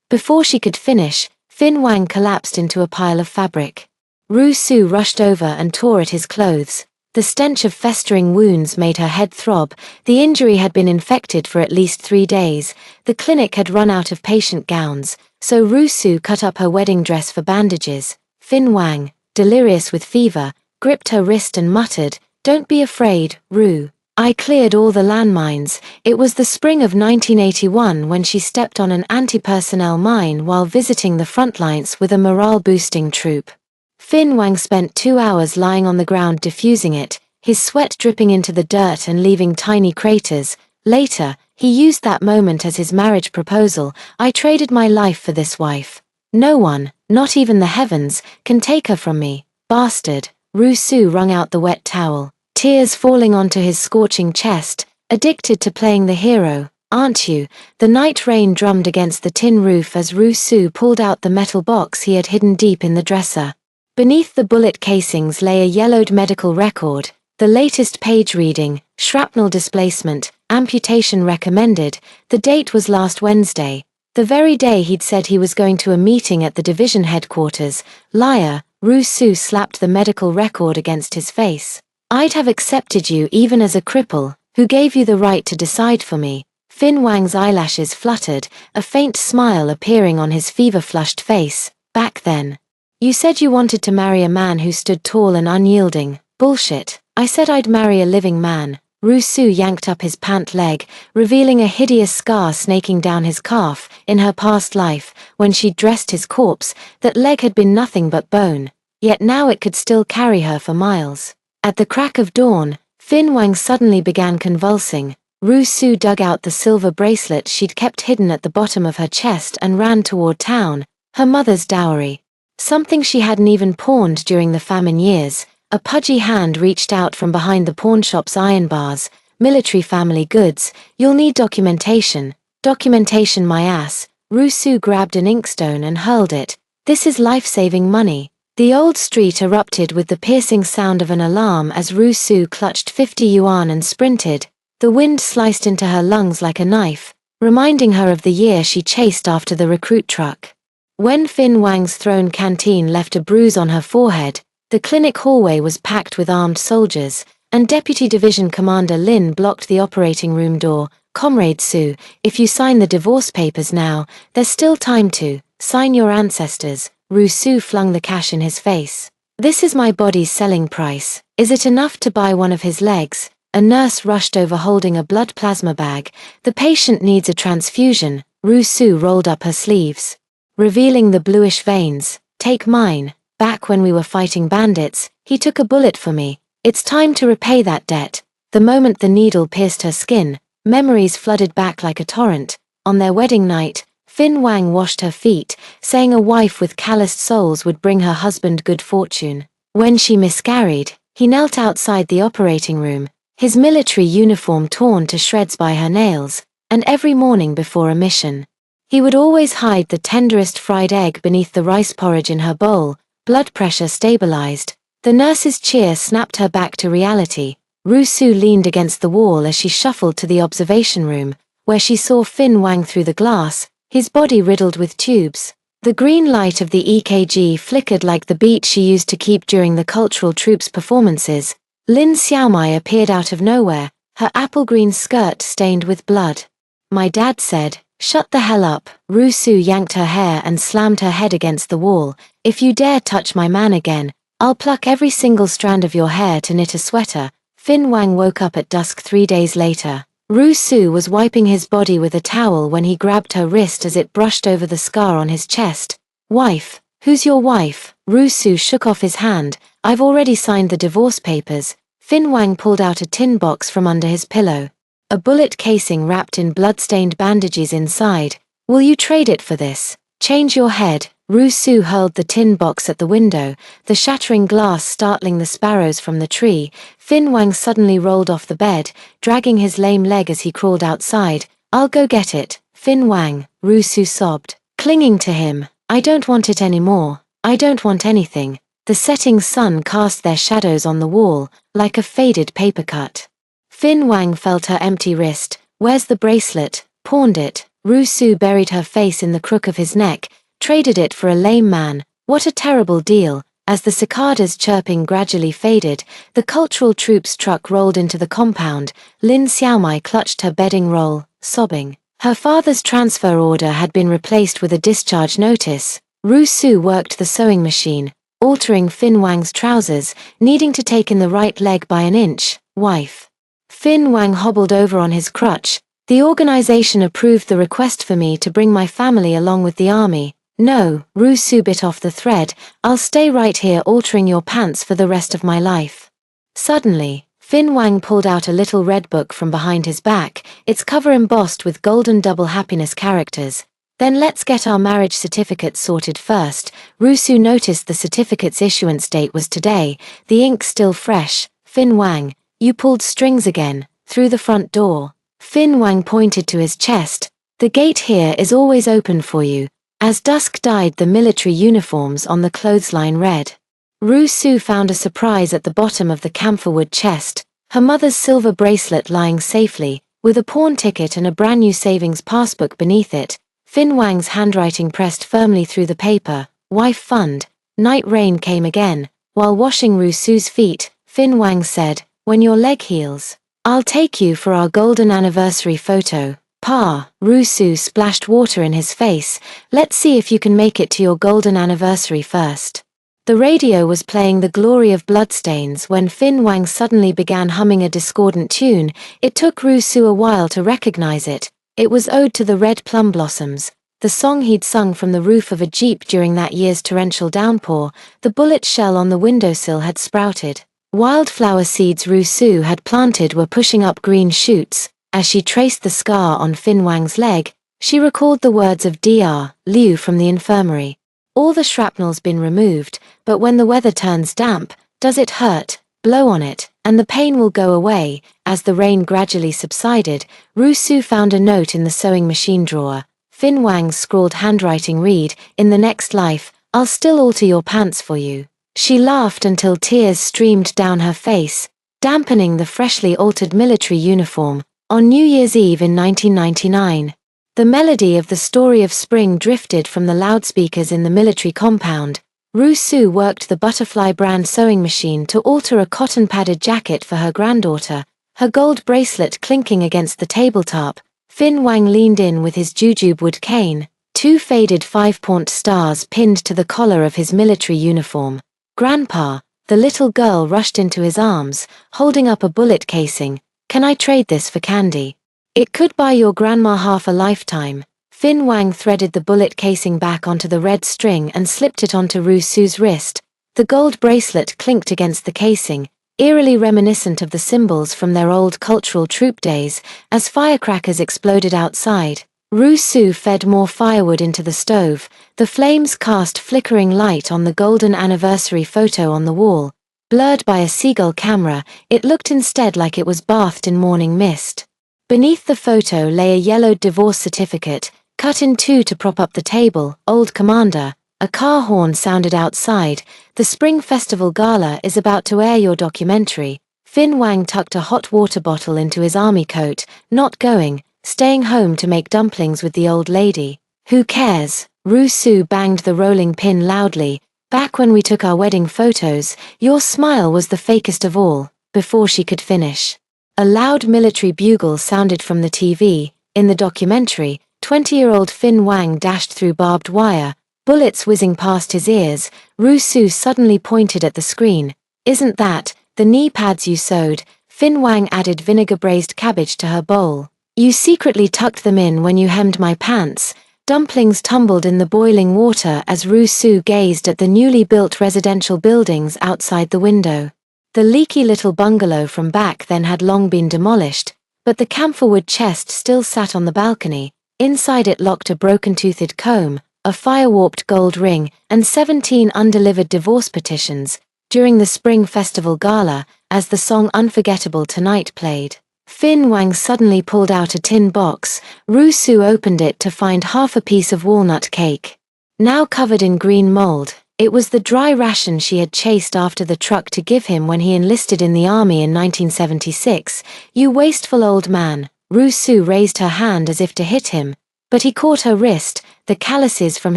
Before she could finish, Fin Wang collapsed into a pile of fabric. Ru Su rushed over and tore at his clothes. The stench of festering wounds made her head throb. The injury had been infected for at least 3 days. The clinic had run out of patient gowns, so Ru Su cut up her wedding dress for bandages. Fin Wang, delirious with fever, gripped her wrist and muttered, "Don't be afraid, Ru. I cleared all the landmines." It was the spring of 1981 when she stepped on an anti-personnel mine while visiting the front lines with a morale-boosting troop. Fin Wang spent 2 hours lying on the ground defusing it, his sweat dripping into the dirt and leaving tiny craters. Later, he used that moment as his marriage proposal. "I traded my life for this wife. No one, not even the heavens, can take her from me, bastard." Ru Su wrung out the wet towel, tears falling onto his scorching chest. "Addicted to playing the hero, aren't you?" The night rain drummed against the tin roof as Ru Su pulled out the metal box he had hidden deep in the dresser. Beneath the bullet casings lay a yellowed medical record, the latest page reading, shrapnel displacement, amputation recommended. The date was last Wednesday, the very day he'd said he was going to a meeting at the division headquarters. Liar. Ru Su slapped the medical record against his face. "I'd have accepted you even as a cripple. Who gave you the right to decide for me?" Fin Wang's eyelashes fluttered, a faint smile appearing on his fever-flushed face. "Back then, you said you wanted to marry a man who stood tall and unyielding." "Bullshit. I said I'd marry a living man." Ru Su yanked up his pant leg, revealing a hideous scar snaking down his calf. In her past life, when she'd dressed his corpse, that leg had been nothing but bone. Yet now it could still carry her for miles. At the crack of dawn, Fin Wang suddenly began convulsing. Ru Su dug out the silver bracelet she'd kept hidden at the bottom of her chest and ran toward town, her mother's dowry. Something she hadn't even pawned during the famine years. A pudgy hand reached out from behind the pawnshop's iron bars. "Military family goods. You'll need documentation." "Documentation my ass." Ru Su grabbed an inkstone and hurled it. "This is life-saving money." The old street erupted with the piercing sound of an alarm as Ru Su clutched 50 yuan and sprinted. The wind sliced into her lungs like a knife, reminding her of the year she chased after the recruit truck. When Fin Wang's thrown canteen left a bruise on her forehead, the clinic hallway was packed with armed soldiers, and Deputy Division Commander Lin blocked the operating room door. "Comrade Su, if you sign the divorce papers now, there's still time to sign your ancestors." Ru Su flung the cash in his face. "This is my body's selling price. Is it enough to buy one of his legs?" A nurse rushed over holding a blood plasma bag. "The patient needs a transfusion." Ru Su rolled up her sleeves, revealing the bluish veins. "Take mine. Back when we were fighting bandits, he took a bullet for me. It's time to repay that debt." The moment the needle pierced her skin, memories flooded back like a torrent. On their wedding night, Fin Wang washed her feet, saying a wife with calloused soles would bring her husband good fortune. When she miscarried, he knelt outside the operating room, his military uniform torn to shreds by her nails, and every morning before a mission, he would always hide the tenderest fried egg beneath the rice porridge in her bowl. Blood pressure stabilized. The nurse's cheer snapped her back to reality. Ru Su leaned against the wall as she shuffled to the observation room, where she saw Fin Wang through the glass, his body riddled with tubes. The green light of the EKG flickered like the beat she used to keep during the cultural troops' performances. Lin Xiaomai appeared out of nowhere, her apple-green skirt stained with blood. "My dad said, shut the hell up." Ru Su yanked her hair and slammed her head against the wall. "If you dare touch my man again, I'll pluck every single strand of your hair to knit a sweater." Fin Wang woke up at dusk 3 days later. Ru Su was wiping his body with a towel when he grabbed her wrist as it brushed over the scar on his chest. "Wife? Who's your wife?" Ru Su shook off his hand. "I've already signed the divorce papers." Fin Wang pulled out a tin box from under his pillow. a bullet casing wrapped in blood-stained bandages inside. Will you trade it for this? Change your head. Rusu hurled the tin box at the window, the shattering glass startling the sparrows from the tree. Fin Wang suddenly rolled off the bed, dragging his lame leg as he crawled outside. I'll go get it, Fin Wang, Rusu sobbed, clinging to him. I don't want it anymore. I don't want anything. The setting sun cast their shadows on the wall, like a faded paper cut. Fin Wang felt her empty wrist. Where's the bracelet? Pawned it. Rusu buried her face in the crook of his neck. Traded it for a lame man. What a terrible deal. As the cicadas' chirping gradually faded, the cultural troops truck rolled into the compound. Lin Xiaomai clutched her bedding roll, sobbing. Her father's transfer order had been replaced with a discharge notice. Rusu worked the sewing machine, altering Fin Wang's trousers, needing to take in the right leg by an inch. Wife. Fin Wang hobbled over on his crutch. The organization approved the request for me to bring my family along with the army. No, Rusu bit off the thread. I'll stay right here altering your pants for the rest of my life. Suddenly, Fin Wang pulled out a little red book from behind his back, its cover embossed with golden double happiness characters. Then let's get our marriage certificates sorted first. Rusu noticed the certificate's issuance date was today, the ink still fresh. Fin Wang, you pulled strings again, through the front door. Fin Wang pointed to his chest. The gate here is always open for you. As dusk died, the military uniforms on the clothesline read. Rusu found a surprise at the bottom of the camphorwood chest, her mother's silver bracelet lying safely, with a pawn ticket and a brand new savings passbook beneath it. Fin Wang's handwriting pressed firmly through the paper. Wife fund. Night rain came again. While washing Rusu's feet, Fin Wang said, when your leg heals, I'll take you for our golden anniversary photo. Pa, Rusu splashed water in his face. Let's see if you can make it to your golden anniversary first. The radio was playing The Glory of Bloodstains when Fin Wang suddenly began humming a discordant tune. It took Rusu a while to recognize it. It was Ode to the Red Plum Blossoms, the song he'd sung from the roof of a jeep during that year's torrential downpour. The bullet shell on the windowsill had sprouted. Wildflower seeds Rusu had planted were pushing up green shoots. As she traced the scar on Fin Wang's leg, she recalled the words of Dr. Liu from the infirmary. All the shrapnel's been removed, but when the weather turns damp, does it hurt? Blow on it, and the pain will go away. As the rain gradually subsided, Rusu found a note in the sewing machine drawer. Fin Wang's scrawled handwriting read, in the next life, I'll still alter your pants for you. She laughed until tears streamed down her face, dampening the freshly altered military uniform. On New Year's Eve in 1999, the melody of the Story of Spring drifted from the loudspeakers in the military compound. Rusu worked the Butterfly brand sewing machine to alter a cotton-padded jacket for her granddaughter, her gold bracelet clinking against the tabletop. Fin Wang leaned in with his jujube wood cane, two faded 5-point stars pinned to the collar of his military uniform. Grandpa, the little girl rushed into his arms, holding up a bullet casing. Can I trade this for candy? It could buy your grandma half a lifetime. Fin Wang threaded the bullet casing back onto the red string and slipped it onto Rusu's wrist. The gold bracelet clinked against the casing, eerily reminiscent of the symbols from their old cultural troop days. As firecrackers exploded outside, Rusu fed more firewood into the stove. The flames cast flickering light on the golden anniversary photo on the wall. Blurred by a seagull camera, it looked instead like it was bathed in morning mist. Beneath the photo lay a yellowed divorce certificate, cut in two to prop up the table. Old Commander. A car horn sounded outside. The Spring Festival Gala is about to air your documentary. Fin Wang tucked a hot water bottle into his army coat. Not going, staying home to make dumplings with the old lady. Who cares? Rusu banged the rolling pin loudly. Back when we took our wedding photos, your smile was the fakest of all. Before she could finish, a loud military bugle sounded from the TV. In the documentary, 20-year-old Fin Wang dashed through barbed wire, bullets whizzing past his ears. Rusu suddenly pointed at the screen. Isn't that the knee pads you sewed? Fin Wang added vinegar-braised cabbage to her bowl. You secretly tucked them in when you hemmed my pants. Dumplings tumbled in the boiling water as Rusu gazed at the newly built residential buildings outside the window. The leaky little bungalow from back then had long been demolished, But the camphorwood chest still sat on the balcony. Inside it locked a broken-toothed comb, a fire-warped gold ring, and 17 undelivered divorce petitions. During the Spring Festival Gala, as the song Unforgettable Tonight played, Fin Wang suddenly pulled out a tin box. Ru Su opened it to find half a piece of walnut cake, now covered in green mold. It was the dry ration she had chased after the truck to give him when he enlisted in the army in 1976. "You wasteful old man." Ru Su raised her hand as if to hit him, but he caught her wrist. The calluses from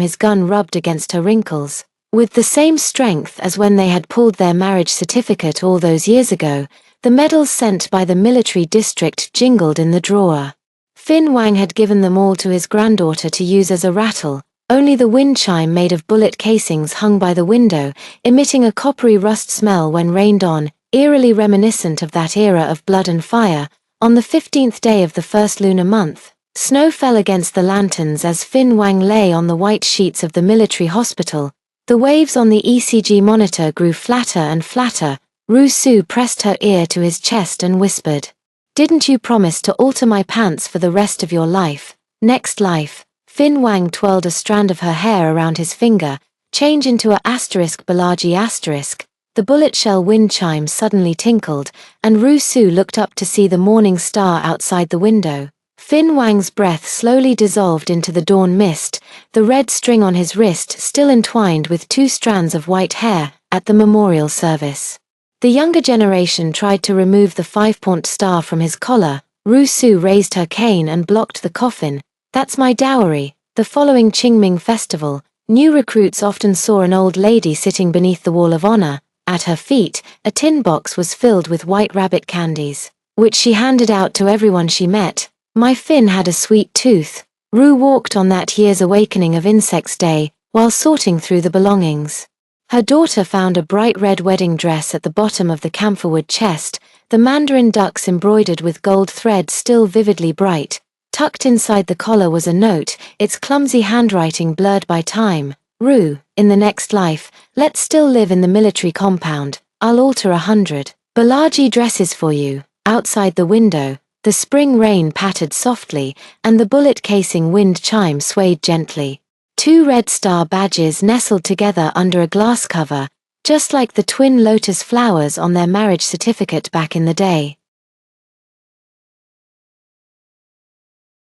his gun rubbed against her wrinkles. With the same strength as when they had pulled their marriage certificate all those years ago, the medals sent by the military district jingled in the drawer. Fin Wang had given them all to his granddaughter to use as a rattle. Only the wind chime made of bullet casings hung by the window, emitting a coppery rust smell when rained on, eerily reminiscent of that era of blood and fire. On the 15th day of the first lunar month, snow fell against the lanterns as Fin Wang lay on the white sheets of the military hospital. The waves on the ECG monitor grew flatter and flatter. Ru Su pressed her ear to his chest and whispered, "Didn't you promise to alter my pants for the rest of your life? Next life?" Fin Wang twirled a strand of her hair around his finger. "Change into a asterisk Balaji asterisk." The bullet shell wind chime suddenly tinkled, and Ru Su looked up to see the morning star outside the window. Fin Wang's breath slowly dissolved into the dawn mist, the red string on his wrist still entwined with 2 strands of white hair. At the memorial service, the younger generation tried to remove the 5-point star from his collar. Ru Su raised her cane and blocked the coffin. "That's my dowry." The following Qingming festival, new recruits often saw an old lady sitting beneath the wall of honor. At her feet, a tin box was filled with white rabbit candies, which she handed out to everyone she met. "My Fin had a sweet tooth." Ru walked on that year's awakening of Insects Day, while sorting through the belongings. Her daughter found a bright red wedding dress at the bottom of the camphorwood chest, the mandarin ducks embroidered with gold thread still vividly bright. Tucked inside the collar was a note, its clumsy handwriting blurred by time. "Ru, in the next life, let's still live in the military compound. I'll alter 100 Balaji dresses for you." Outside the window, the spring rain pattered softly, and the bullet casing wind chime swayed gently. 2 red star badges nestled together under a glass cover, just like the twin lotus flowers on their marriage certificate back in the day.